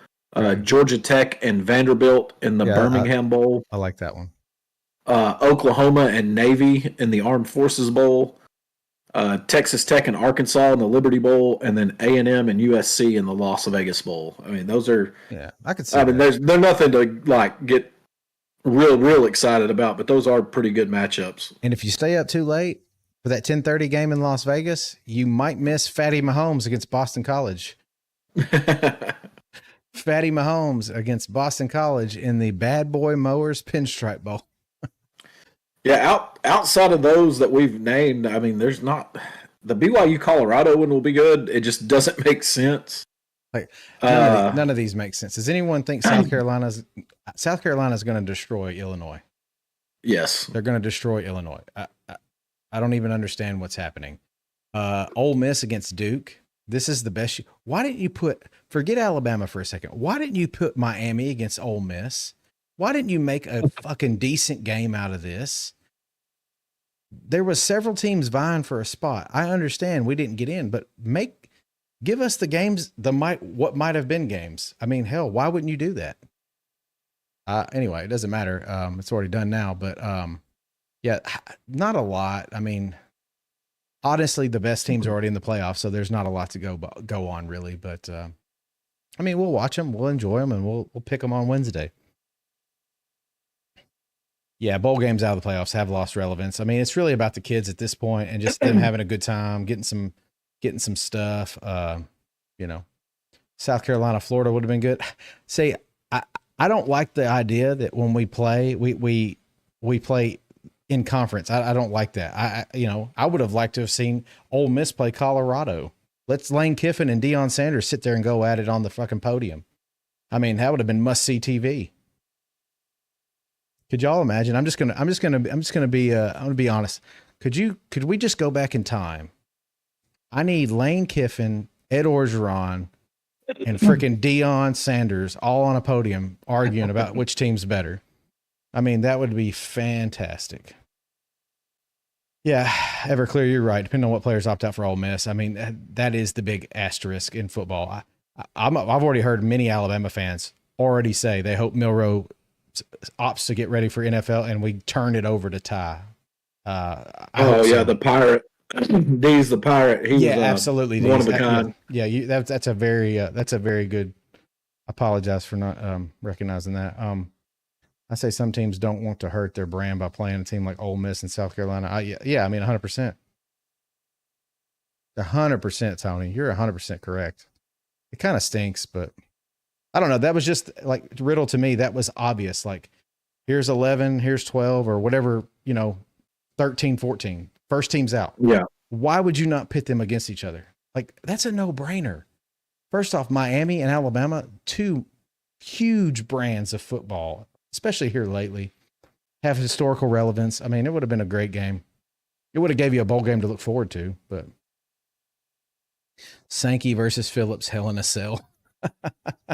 Georgia Tech and Vanderbilt in the Birmingham Bowl. I like that one. Oklahoma and Navy in the Armed Forces Bowl. Texas Tech and Arkansas in the Liberty Bowl, and then A&M and USC in the Las Vegas Bowl. I mean, those are I could see. I mean, there's nothing to like get real excited about, but those are pretty good matchups. And if you stay up too late for that 10:30 game in Las Vegas, you might miss Fatty Mahomes against Boston College. Fatty Mahomes against Boston College in the Bad Boy Mowers Pinstripe Bowl. Yeah, outside of those that we've named, I mean, there's not the BYU Colorado one will be good. It just doesn't make sense. Like none of these make sense. Does anyone think South Carolina's going to destroy Illinois? Yes, they're going to destroy Illinois. I don't even understand what's happening. Ole Miss against Duke. This is the best. Why didn't you forget Alabama for a second? Why didn't you put Miami against Ole Miss? Why didn't you make a fucking decent game out of this? There was several teams vying for a spot. I understand we didn't get in, but give us the games, what might have been games. I mean, hell, why wouldn't you do that? Anyway, it doesn't matter. It's already done now, but yeah, not a lot. I mean, honestly, the best teams are already in the playoffs, so there's not a lot to go on really. But I mean, we'll watch them, we'll enjoy them, and we'll pick them on Wednesday. Yeah, bowl games out of the playoffs have lost relevance. I mean, it's really about the kids at this point and just them having a good time, getting some stuff. South Carolina, Florida would have been good. See, I don't like the idea that when we play, we play in conference. I don't like that. I would have liked to have seen Ole Miss play Colorado. Let's Lane Kiffin and Deion Sanders sit there and go at it on the fucking podium. I mean, that would have been must see TV. Could y'all imagine? I'm gonna be honest. Could we just go back in time? I need Lane Kiffin, Ed Orgeron, and freaking Deion Sanders all on a podium arguing about which team's better. I mean, that would be fantastic. Yeah, Everclear, you're right. Depending on what players opt out for Ole Miss, I mean, that is the big asterisk in football. I've already heard many Alabama fans already say they hope Milroe opts to get ready for NFL and we turn it over to Ty. The Pirate. D's the Pirate. He was absolutely one of a kind. Yeah, that's a very good. I apologize for not recognizing that. I say some teams don't want to hurt their brand by playing a team like Ole Miss and South Carolina. I mean, 100%. 100%, Tony. You're 100% correct. It kind of stinks, but I don't know. That was just like Riddle to me. That was obvious. Like, here's 11, here's 12, or whatever, 13, 14. First team's out. Yeah. Why would you not pit them against each other? Like, that's a no-brainer. First off, Miami and Alabama, two huge brands of football, especially here lately, have historical relevance. I mean, it would have been a great game. It would have gave you a bowl game to look forward to, but Sankey versus Phillips, Hell in a Cell.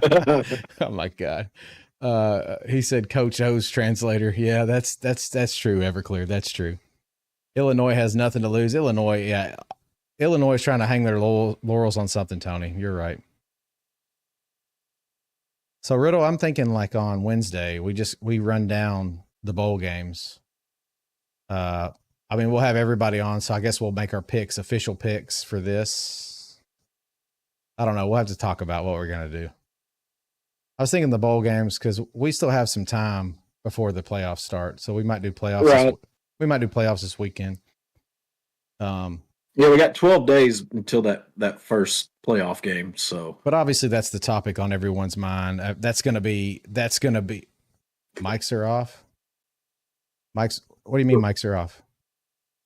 Oh my God. He said Coach O's translator. Yeah, that's true, Everclear. That's true. Illinois has nothing to lose. Illinois is trying to hang their laurels on something, Tony. You're right. So Riddle, I'm thinking like on Wednesday, we run down the bowl games. I mean, we'll have everybody on, so I guess we'll make our official picks for this. I don't know. We'll have to talk about what we're going to do. I was thinking the bowl games because we still have some time before the playoffs start. So we might do playoffs. Right. We might do playoffs this weekend. Yeah, we got 12 days until that first playoff game. So, but obviously that's the topic on everyone's mind. That's going to be mics are off. What do you mean mics are off?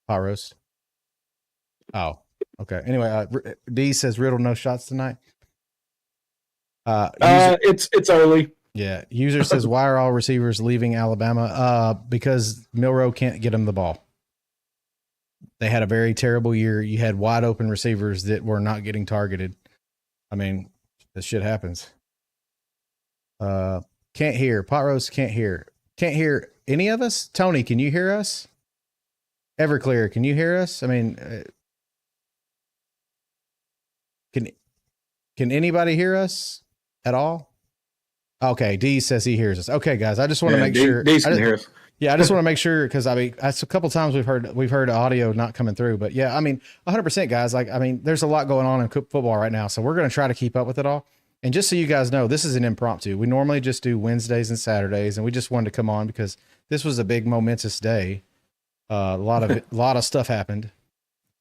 Pot roast. Oh, okay. Anyway, D says Riddle no shots tonight. It's early. Yeah. User says, why are all receivers leaving Alabama? Because Milroe can't get him the ball. They had a very terrible year. You had wide open receivers that were not getting targeted. I mean, this shit happens. Can't hear. Pot roast can't hear. Can't hear any of us. Tony, can you hear us? Everclear, can you hear us? I mean, can anybody hear us at all? Okay, D says he hears us. Okay, guys, I just want to make sure. D can hear us. Yeah, I just want to make sure because I mean, that's a couple times we've heard audio not coming through, but yeah, I mean, 100%, guys. Like, I mean, there's a lot going on in football right now, so we're going to try to keep up with it all. And just so you guys know, this is an impromptu. We normally just do Wednesdays and Saturdays, and we just wanted to come on because this was a big momentous day. A lot of stuff happened,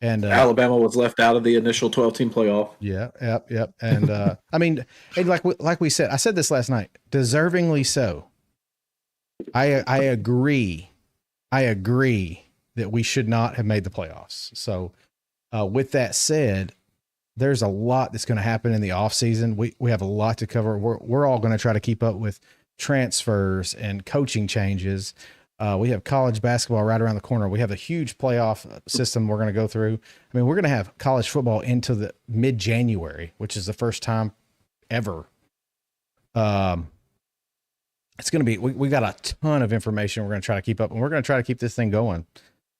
and Alabama was left out of the initial 12-team playoff. Yeah, yep. And I mean, and like we said, I said this last night, deservingly so. I agree that we should not have made the playoffs. So, with that said, there's a lot that's going to happen in the off season. We have a lot to cover. We're all going to try to keep up with transfers and coaching changes. We have college basketball right around the corner. We have a huge playoff system we're going to go through. I mean, we're going to have college football into the mid-January, which is the first time ever. It's going to be, we got a ton of information we're going to try to keep up, and we're going to try to keep this thing going,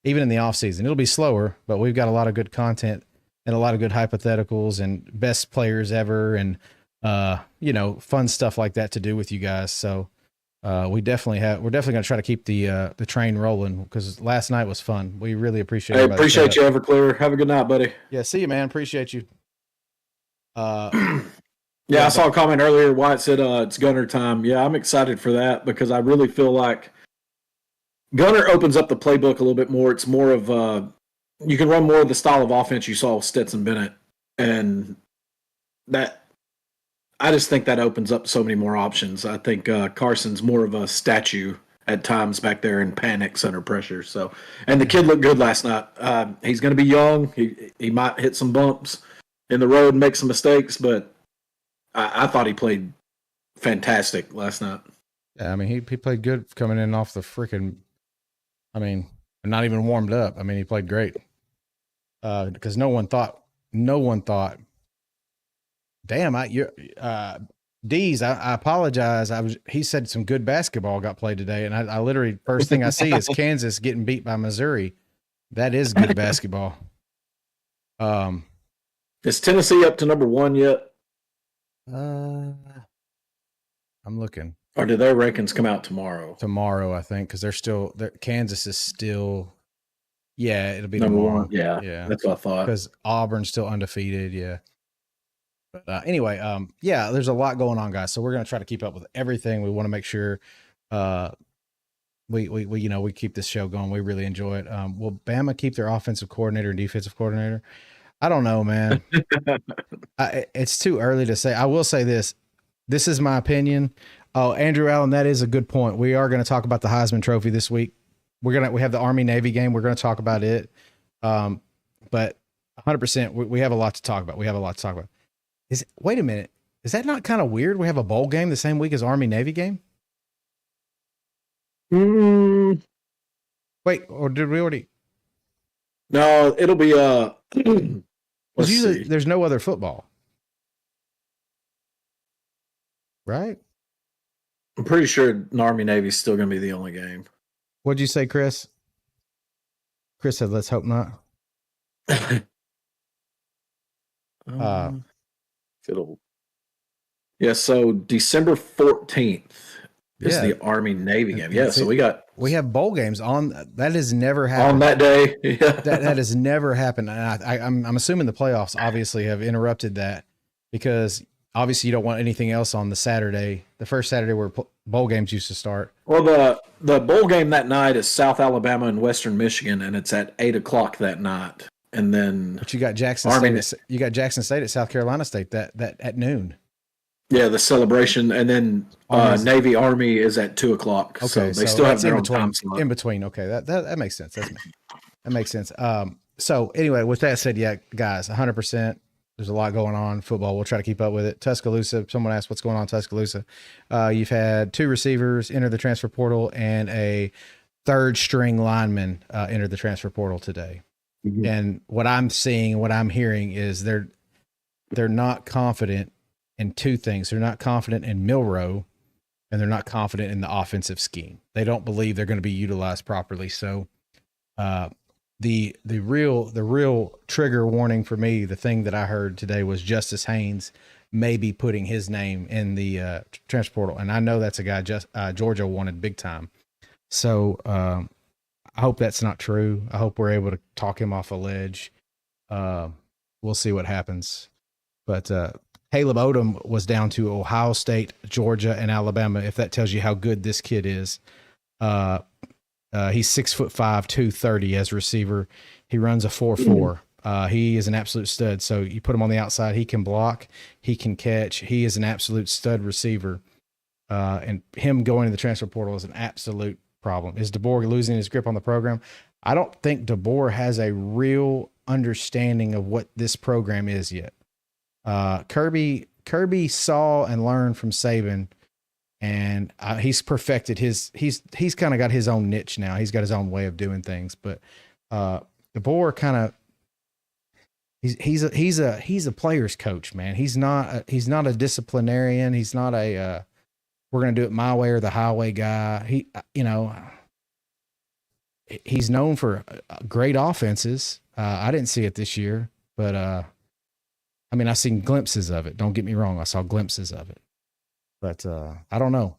even in the off season. It'll be slower, but we've got a lot of good content and a lot of good hypotheticals and best players ever and, fun stuff like that to do with you guys. So, we're definitely going to try to keep the train rolling because last night was fun. We really appreciate it. Appreciate you, Everclear. Have a good night, buddy. Yeah. See you, man. Appreciate you. Yeah, I saw a comment earlier. Wyatt said it's Gunner time. Yeah, I'm excited for that because I really feel like Gunner opens up the playbook a little bit more. It's more of you can run more of the style of offense you saw with Stetson Bennett, and that I just think that opens up so many more options. I think Carson's more of a statue at times back there and panics under pressure. So, and the kid looked good last night. He's going to be young. He might hit some bumps in the road and make some mistakes, but I thought he played fantastic last night. Yeah, I mean, he played good coming in off the freaking, I mean, not even warmed up. I mean, he played great. Because no one thought, damn, D's, I apologize. He said some good basketball got played today. And I literally, first thing I see is Kansas getting beat by Missouri. That is good basketball. Is Tennessee up to number 1 yet? I'm looking. Or do their rankings come out tomorrow? Tomorrow, I think, because Kansas is still. Yeah, it'll be number tomorrow. 1. Yeah, that's what I thought. Because Auburn's still undefeated. Yeah. But anyway, yeah, there's a lot going on, guys. So we're gonna try to keep up with everything. We want to make sure, we keep this show going. We really enjoy it. Will Bama keep their offensive coordinator and defensive coordinator? I don't know, man. It's too early to say. I will say this. This is my opinion. Oh, Andrew Allen, that is a good point. We are going to talk about the Heisman Trophy this week. We have the Army-Navy game. We're going to talk about it. But 100%, we have a lot to talk about. Wait a minute. Is that not kind of weird? We have a bowl game the same week as Army-Navy game? Wait, or did we already? No, it'll be usually there's no other football, right? I'm pretty sure Army Navy is still going to be the only game. What'd you say, Chris? Chris said, "Let's hope not." So December 14th is the Army Navy game. Yeah, so we have bowl games on. That has never happened on that day. Yeah. that has never happened. And I'm assuming the playoffs obviously have interrupted that because obviously you don't want anything else on the Saturday, the first Saturday where bowl games used to start. Well, the bowl game that night is South Alabama and Western Michigan, and it's at 8:00 that night. And then, but you got Jackson State at South Carolina State that at noon. Yeah, the celebration, and then Navy Army is at 2:00. Okay, so they still have their own time slot. In between. Okay, that makes sense. That makes sense. So anyway, with that said, yeah, guys, 100%. There's a lot going on. Football, we'll try to keep up with it. Tuscaloosa. Someone asked what's going on in Tuscaloosa. You've had 2 receivers enter the transfer portal and a third string lineman enter the transfer portal today. Mhm. And what I'm seeing and what I'm hearing is they're not confident in two things. They're not confident in Milroe, and they're not confident in the offensive scheme. They don't believe they're going to be utilized properly. So uh, the real trigger warning for me, the thing that I heard today was Justice Haynes may be putting his name in the transfer portal, and I know that's a guy Georgia wanted big time. So I hope that's not true. I hope we're able to talk him off a ledge. We'll see what happens. But Caleb Odom was down to Ohio State, Georgia, and Alabama. If that tells you how good this kid is, he's 6'5", 230 as a receiver. He runs a 4.4. He is an absolute stud. So you put him on the outside, he can block, he can catch. He is an absolute stud receiver. And him going to the transfer portal is an absolute problem. Is DeBoer losing his grip on the program? I don't think DeBoer has a real understanding of what this program is yet. Kirby saw and learned from Saban, and he's perfected his. He's kind of got his own niche now. He's got his own way of doing things. But DeBoer kind of he's a player's coach, man. He's not a disciplinarian. He's not a we're going to do it my way or the highway guy. He's known for great offenses. I didn't see it this year, but I mean, I've seen glimpses of it. Don't get me wrong. I saw glimpses of it, but I don't know.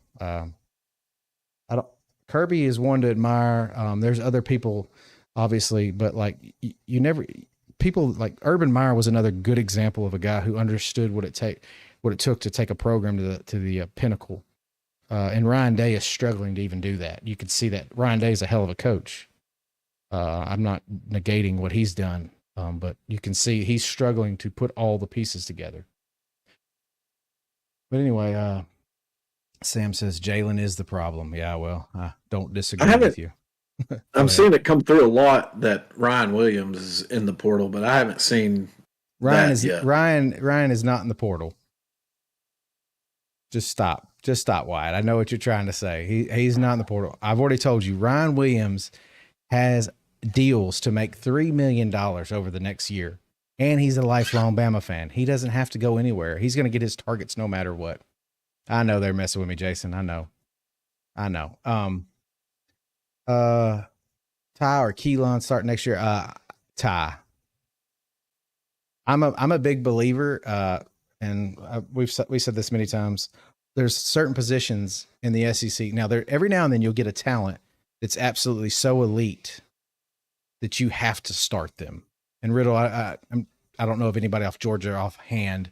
Kirby is one to admire. There's other people, obviously, but like people like Urban Meyer was another good example of a guy who understood what it took to take a program to the pinnacle. And Ryan Day is struggling to even do that. You could see that Ryan Day is a hell of a coach. I'm not negating what he's done. But you can see he's struggling to put all the pieces together. But anyway, Sam says Jalen is the problem. Yeah, well, I don't disagree with you. I'm seeing it come through a lot that Ryan Williams is in the portal, but I haven't seen Ryan yet. Ryan is not in the portal. Just stop, Wyatt. I know what you're trying to say. He's not in the portal. I've already told you. Ryan Williams has deals to make $3 million over the next year. And he's a lifelong Bama fan. He doesn't have to go anywhere. He's going to get his targets no matter what. I know they're messing with me, Jason. I know. Ty or Keelan start next year. Ty. I'm a big believer, and we said this many times. There's certain positions in the SEC. Now, every now and then you'll get a talent that's absolutely so elite that you have to start them. And Riddle, I don't know of anybody off Georgia offhand.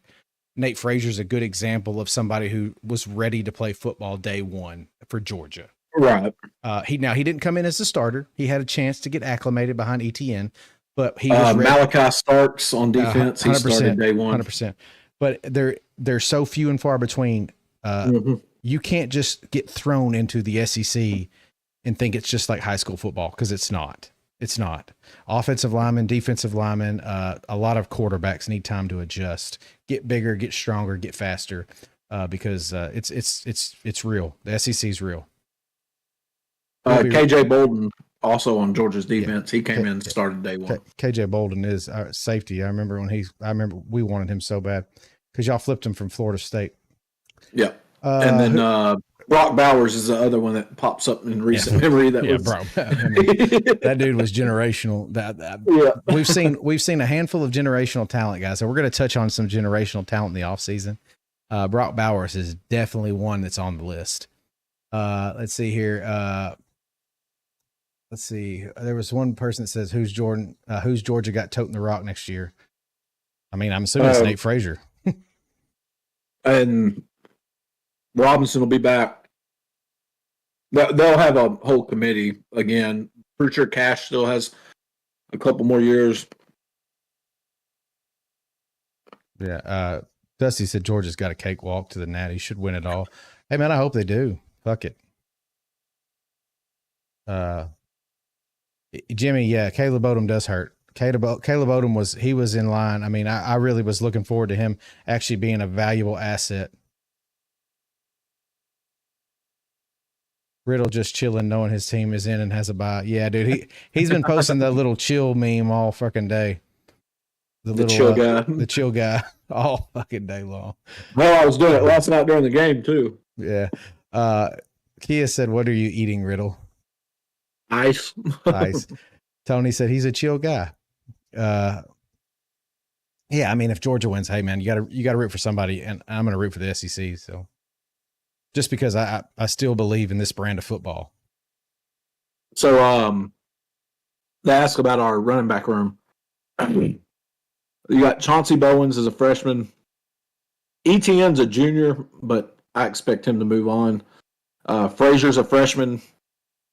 Nate Frazier's a good example of somebody who was ready to play football day one for Georgia. Right. He didn't come in as a starter. He had a chance to get acclimated behind ETN, but he was ready. Malachi Starks on defense. He started day one. 100%. But they're so few and far between. You can't just get thrown into the SEC and think it's just like high school football, because it's not. It's not. Offensive linemen, defensive linemen, a lot of quarterbacks need time to adjust, get bigger, get stronger, get faster, because it's real. The SEC is real. KJ Bolden also on Georgia's defense. He came in and started day one. KJ Bolden is our safety. I remember we wanted him so bad because y'all flipped him from Florida State. Yeah. And then Brock Bowers is the other one that pops up in recent memory. That dude was generational. We've seen a handful of generational talent, guys. So we're going to touch on some generational talent in the offseason. Brock Bowers is definitely one that's on the list. Let's see here. Let's see. There was one person that says, who's Georgia got toting the rock next year? I mean, I'm assuming it's Nate Frazier. And Robinson will be back. They'll have a whole committee again. Pretty sure Cash still has a couple more years. Yeah. Dusty said Georgia's got a cakewalk to the Natty. Should win it all. Hey, man, I hope they do. Fuck it. Jimmy, yeah, Caleb Odom does hurt. Caleb Odom was in line. I mean, I really was looking forward to him actually being a valuable asset. Riddle just chilling, knowing his team is in and has a bye. Yeah, dude, he's been posting the little chill meme all fucking day. The chill guy. The chill guy all fucking day long. Well, I was doing it last night during the game too. Yeah. Kia said, "What are you eating, Riddle?" Ice. Ice. Tony said he's a chill guy. Yeah, I mean, if Georgia wins, hey man, you gotta root for somebody, and I'm gonna root for the SEC. So, just because I still believe in this brand of football. So, they ask about our running back room. You got Chauncey Bowens as a freshman. Etienne's a junior, but I expect him to move on. Frazier's a freshman.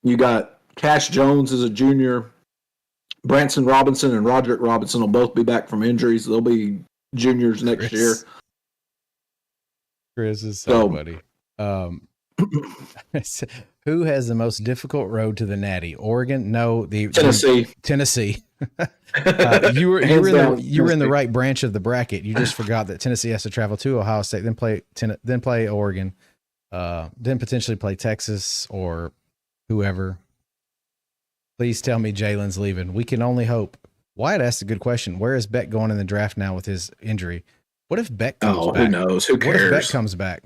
You got Cash Jones as a junior. Branson Robinson and Roderick Robinson will both be back from injuries. They'll be juniors next year. Chris is so funny. Who has the most difficult road to the Natty? Oregon? No, Tennessee. Tennessee. You were in the right branch of the bracket. You just forgot that Tennessee has to travel to Ohio State, then play Oregon, then potentially play Texas or whoever. Please tell me Jalen's leaving. We can only hope. Wyatt asked a good question. Where is Beck going in the draft now with his injury? What if Beck comes back? Who knows? Who cares? What if Beck comes back?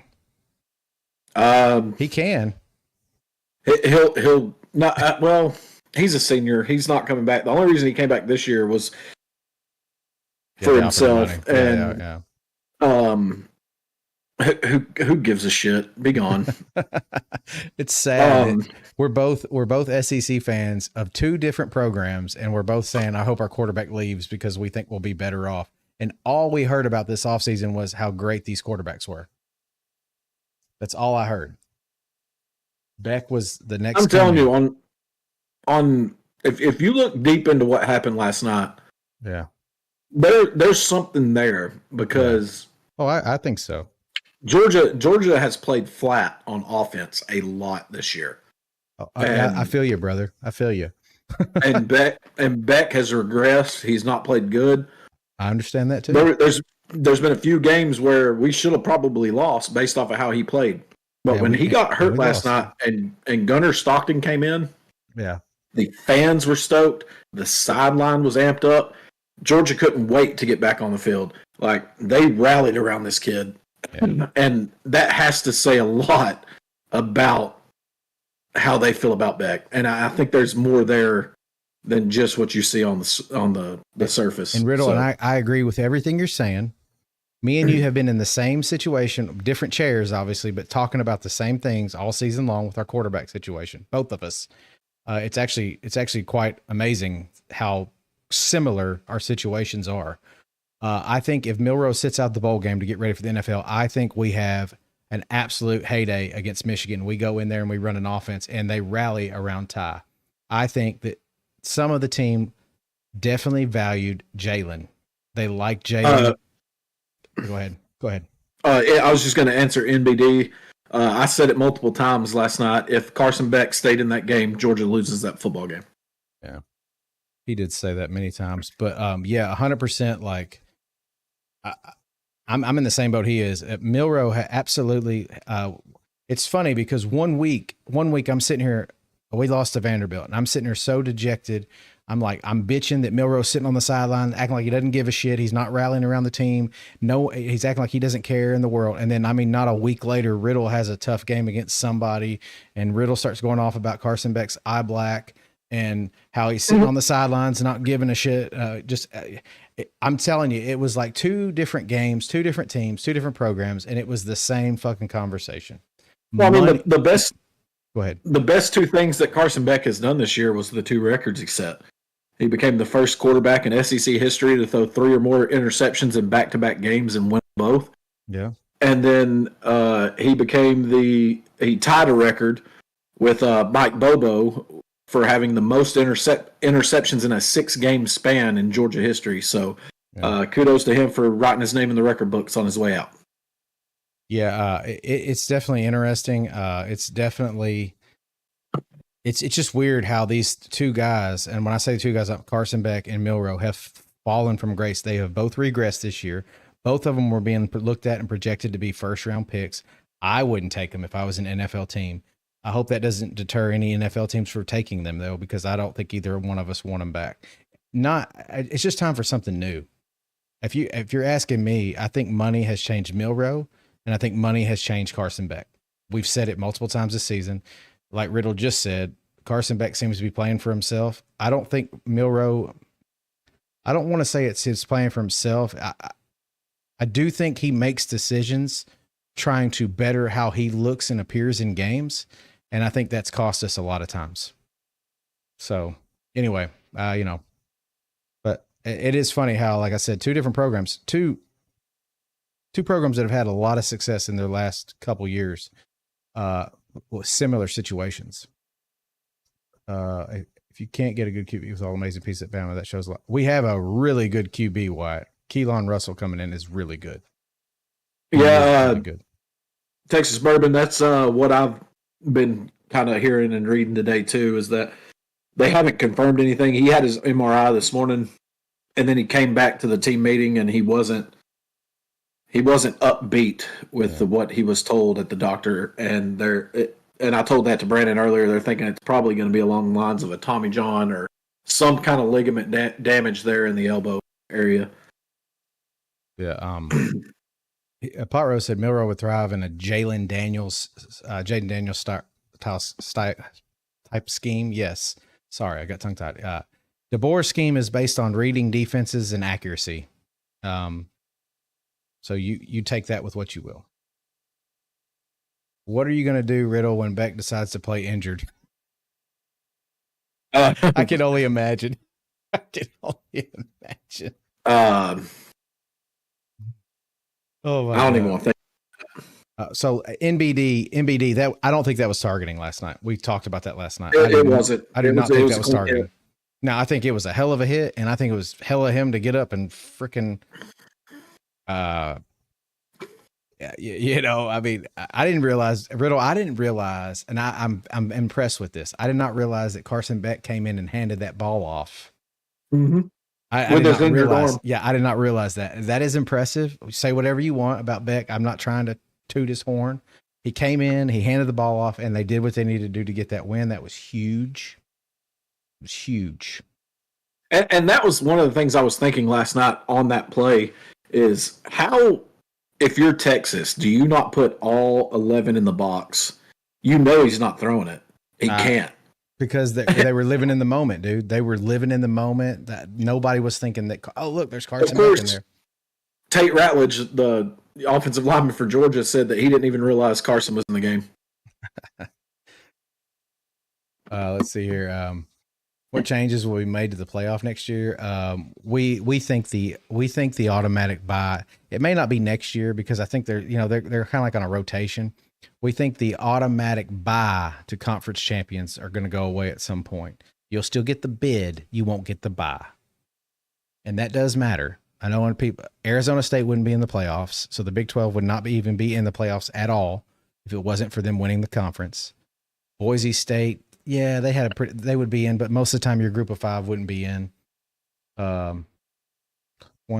He can. He'll not. Well, he's a senior. He's not coming back. The only reason he came back this year was for himself. And who gives a shit? Be gone. It's sad. We're both SEC fans of two different programs, and we're both saying, I hope our quarterback leaves because we think we'll be better off. And all we heard about this offseason was how great these quarterbacks were. That's all I heard. Beck was the next. I'm telling you, if you look deep into what happened last night, yeah, there's something there because. Oh, I think so. Georgia has played flat on offense a lot this year. Oh, I feel you, brother. I feel you. and Beck has regressed. He's not played good. I understand that too. There's been a few games where we should have probably lost based off of how he played. But when he got hurt last night and Gunnar Stockton came in, yeah, the fans were stoked. The sideline was amped up. Georgia couldn't wait to get back on the field. Like, they rallied around this kid. Yeah. And that has to say a lot about how they feel about Beck. And I think there's more there than just what you see on the surface. And Riddle, and I agree with everything you're saying. Me and you have been in the same situation, different chairs, obviously, but talking about the same things all season long with our quarterback situation. Both of us. It's actually quite amazing how similar our situations are. I think if Milroe sits out the bowl game to get ready for the NFL, I think we have an absolute heyday against Michigan. We go in there and we run an offense, and they rally around Ty. I think that some of the team definitely valued Jalen. They like Jalen. Go ahead. I was just going to answer NBD. I said it multiple times last night. If Carson Beck stayed in that game, Georgia loses that football game. Yeah, he did say that many times. But yeah, 100%. Like, I'm in the same boat he is. Milroe absolutely. It's funny because one week I'm sitting here. We lost to Vanderbilt, and I'm sitting here so dejected. I'm bitching that Milroe's sitting on the sideline, acting like he doesn't give a shit. He's not rallying around the team. No, he's acting like he doesn't care in the world. And then, not a week later, Riddle has a tough game against somebody, and Riddle starts going off about Carson Beck's eye black and how he's sitting on the sidelines, not giving a shit. I'm telling you, it was like two different games, two different teams, two different programs, and it was the same fucking conversation. Well, the best. Go ahead. The best two things that Carson Beck has done this year was the two records he set. He became the first quarterback in SEC history to throw 3 or more interceptions in back-to-back games and win both. Yeah. And then he tied a record with Mike Bobo for having the most interceptions in a 6-game span in Georgia history. So kudos to him for writing his name in the record books on his way out. Yeah, it's definitely interesting. It's just weird how these two guys, and when I say two guys, Carson Beck and Milroe, have fallen from grace. They have both regressed this year. Both of them were being looked at and projected to be first-round picks. I wouldn't take them if I was an NFL team. I hope that doesn't deter any NFL teams from taking them, though, because I don't think either one of us want them back. It's just time for something new. If you're asking me, I think money has changed Milroe, and I think money has changed Carson Beck. We've said it multiple times this season. Like Riddle just said, Carson Beck seems to be playing for himself. I don't think Milroe. I don't want to say it's his playing for himself. I do think he makes decisions trying to better how he looks and appears in games. And I think that's cost us a lot of times. So anyway, but it is funny how, like I said, two programs that have had a lot of success in their last couple years, with similar situations. If you can't get a good QB with all amazing pieces at Bama, that shows a lot. We have a really good QB, Wyatt. Keelan Russell coming in is really good. Yeah, really good. Texas Bourbon, that's what I've been kind of hearing and reading today too, is that they haven't confirmed anything. He had his MRI this morning, and then he came back to the team meeting, and he wasn't upbeat with what he was told at the doctor. And I told that to Brandon earlier. They're thinking it's probably going to be along the lines of a Tommy John or some kind of ligament damage there in the elbow area. Yeah. Pot Rose said Milroe would thrive in a Jaden Daniels type scheme. Yes. Sorry, I got tongue tied. DeBoer's scheme is based on reading defenses and accuracy. So you take that with what you will. What are you going to do, Riddle, when Beck decides to play injured? I can only imagine. I can only imagine. Oh my I don't God. even want to think. So NBD, that I don't think that was targeting last night. We talked about that last night. It wasn't. I did not think that was targeting. Now I think it was a hell of a hit, and I think it was hell of him to get up and freaking. I mean, I didn't realize, Riddle. I didn't realize, and I'm impressed with this. I did not realize that Carson Beck came in and handed that ball off. Mm-hmm. I did not realize. Yeah, I did not realize that. That is impressive. Say whatever you want about Beck. I'm not trying to toot his horn. He came in, he handed the ball off, and they did what they needed to do to get that win. That was huge. It was huge. And that was one of the things I was thinking last night on that play is how, if you're Texas, do you not put all 11 in the box? You know he's not throwing it. He can't. Because they were living in the moment, dude. They were living in the moment. That nobody was thinking that, oh, look, there's Carson Beck in there. Tate Ratledge, the offensive lineman for Georgia, said that he didn't even realize Carson was in the game. Let's see here. What changes will be made to the playoff next year? We think the automatic bye. It may not be next year because I think they're kind of like on a rotation. We think the automatic bye to conference champions are going to go away at some point. You'll still get the bid. You won't get the bye. And that does matter. I know when Arizona State wouldn't be in the playoffs, so the Big 12 would not even be in the playoffs at all if it wasn't for them winning the conference. Boise State, yeah, they would be in, but most of the time your group of five wouldn't be in. One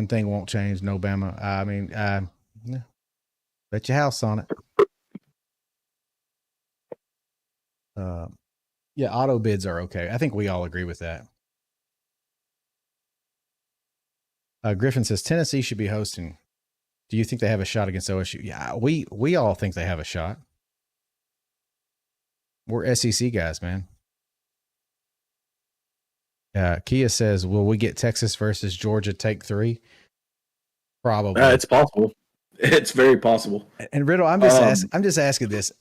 thing won't change, no Bama. I mean, bet your house on it. Yeah, auto bids are okay. I think we all agree with that. Griffin says Tennessee should be hosting. Do you think they have a shot against OSU? Yeah, we all think they have a shot. We're SEC guys, man. Kia says, will we get Texas versus Georgia take 3? Probably. It's possible. It's very possible. And Riddle, I'm just asking this.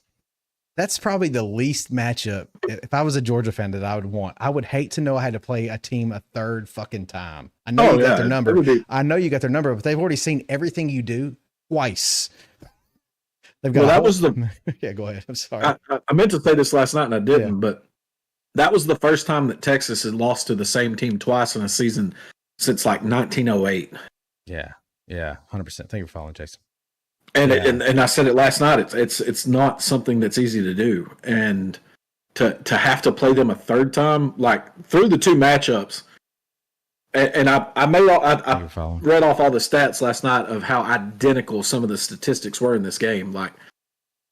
That's probably the least matchup. If I was a Georgia fan that I would want, I would hate to know I had to play a team a third fucking time. I know you got their number. I know you got their number, but they've already seen everything you do twice. They've got. Well, that was the. Yeah, go ahead. I'm sorry. I meant to say this last night and I didn't, but that was the first time that Texas had lost to the same team twice in a season since like 1908. Yeah, 100%. Thank you for following, Jason. And I said it last night. It's not something that's easy to do, and to have to play them a third time, like through the two matchups. And I read off all the stats last night of how identical some of the statistics were in this game. Like,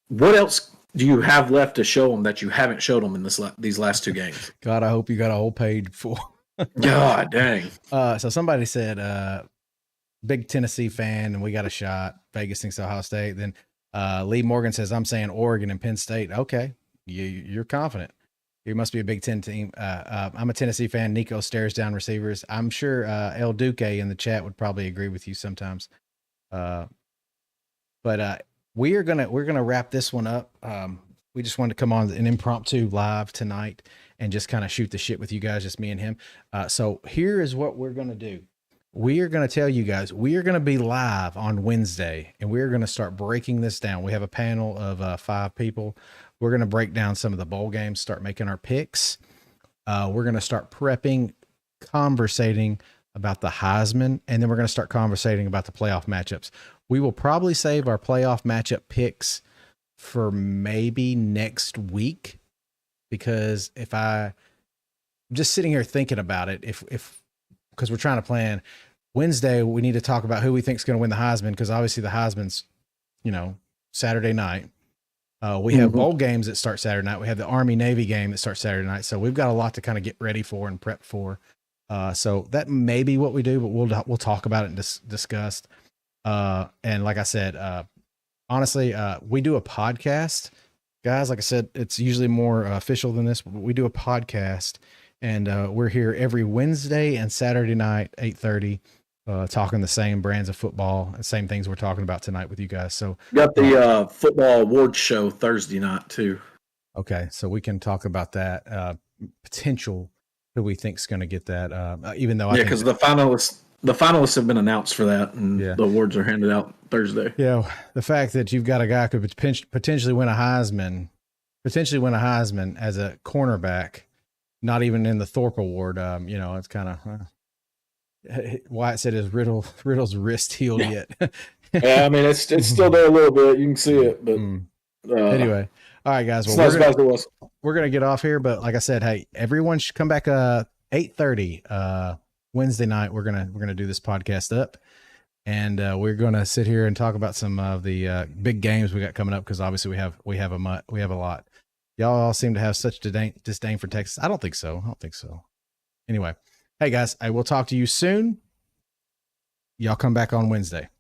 what else do you have left to show them that you haven't showed them in these last 2 games? God, I hope you got a whole page full. God dang. So somebody said, big Tennessee fan, and we got a shot. Vegas thinks Ohio State. Then Lee Morgan says, I'm saying Oregon and Penn State. Okay, you're confident. You must be a Big Ten team. I'm a Tennessee fan. Nico stares down receivers. I'm sure El Duque in the chat would probably agree with you sometimes. But we're gonna wrap this one up. We just wanted to come on an impromptu live tonight and just kind of shoot the shit with you guys, just me and him. So here is what we're gonna do. We are going to tell you guys, we are going to be live on Wednesday, and we're going to start breaking this down. We have a panel of 5 people. We're going to break down some of the bowl games, start making our picks. We're going to start prepping, conversating about the Heisman, and then we're going to start conversating about the playoff matchups. We will probably save our playoff matchup picks for maybe next week, because if I'm just sitting here thinking about it, because we're trying to plan Wednesday, we need to talk about who we think is going to win the Heisman, because obviously the Heisman's, Saturday night. We have bowl games that start Saturday night. We have the Army-Navy game that starts Saturday night. So we've got a lot to kind of get ready for and prep for. So that may be what we do, but we'll talk about it and discuss. And like I said, honestly, we do a podcast, guys. Like I said, it's usually more official than this, but we do a podcast, and we're here every Wednesday and Saturday night, 8:30. Talking the same brands of football, the same things we're talking about tonight with you guys. So got the football awards show Thursday night too. Okay, so we can talk about that potential who we think is going to get that. Even though because the finalists have been announced for that, and the awards are handed out Thursday. Yeah, the fact that you've got a guy who could potentially win a Heisman as a cornerback, not even in the Thorpe Award. It's kind of. Wyatt said his Riddle's wrist healed yet. Yeah, I mean it's still there a little bit. You can see it, but anyway, all right, guys. Well, we're gonna get off here, but like I said, hey, everyone should come back 8:30 Wednesday night. We're gonna do this podcast up, and we're gonna sit here and talk about some of the big games we got coming up, because obviously we have a lot. Y'all all seem to have such disdain for Texas. I don't think so. Anyway. Hey guys, I will talk to you soon. Y'all come back on Wednesday.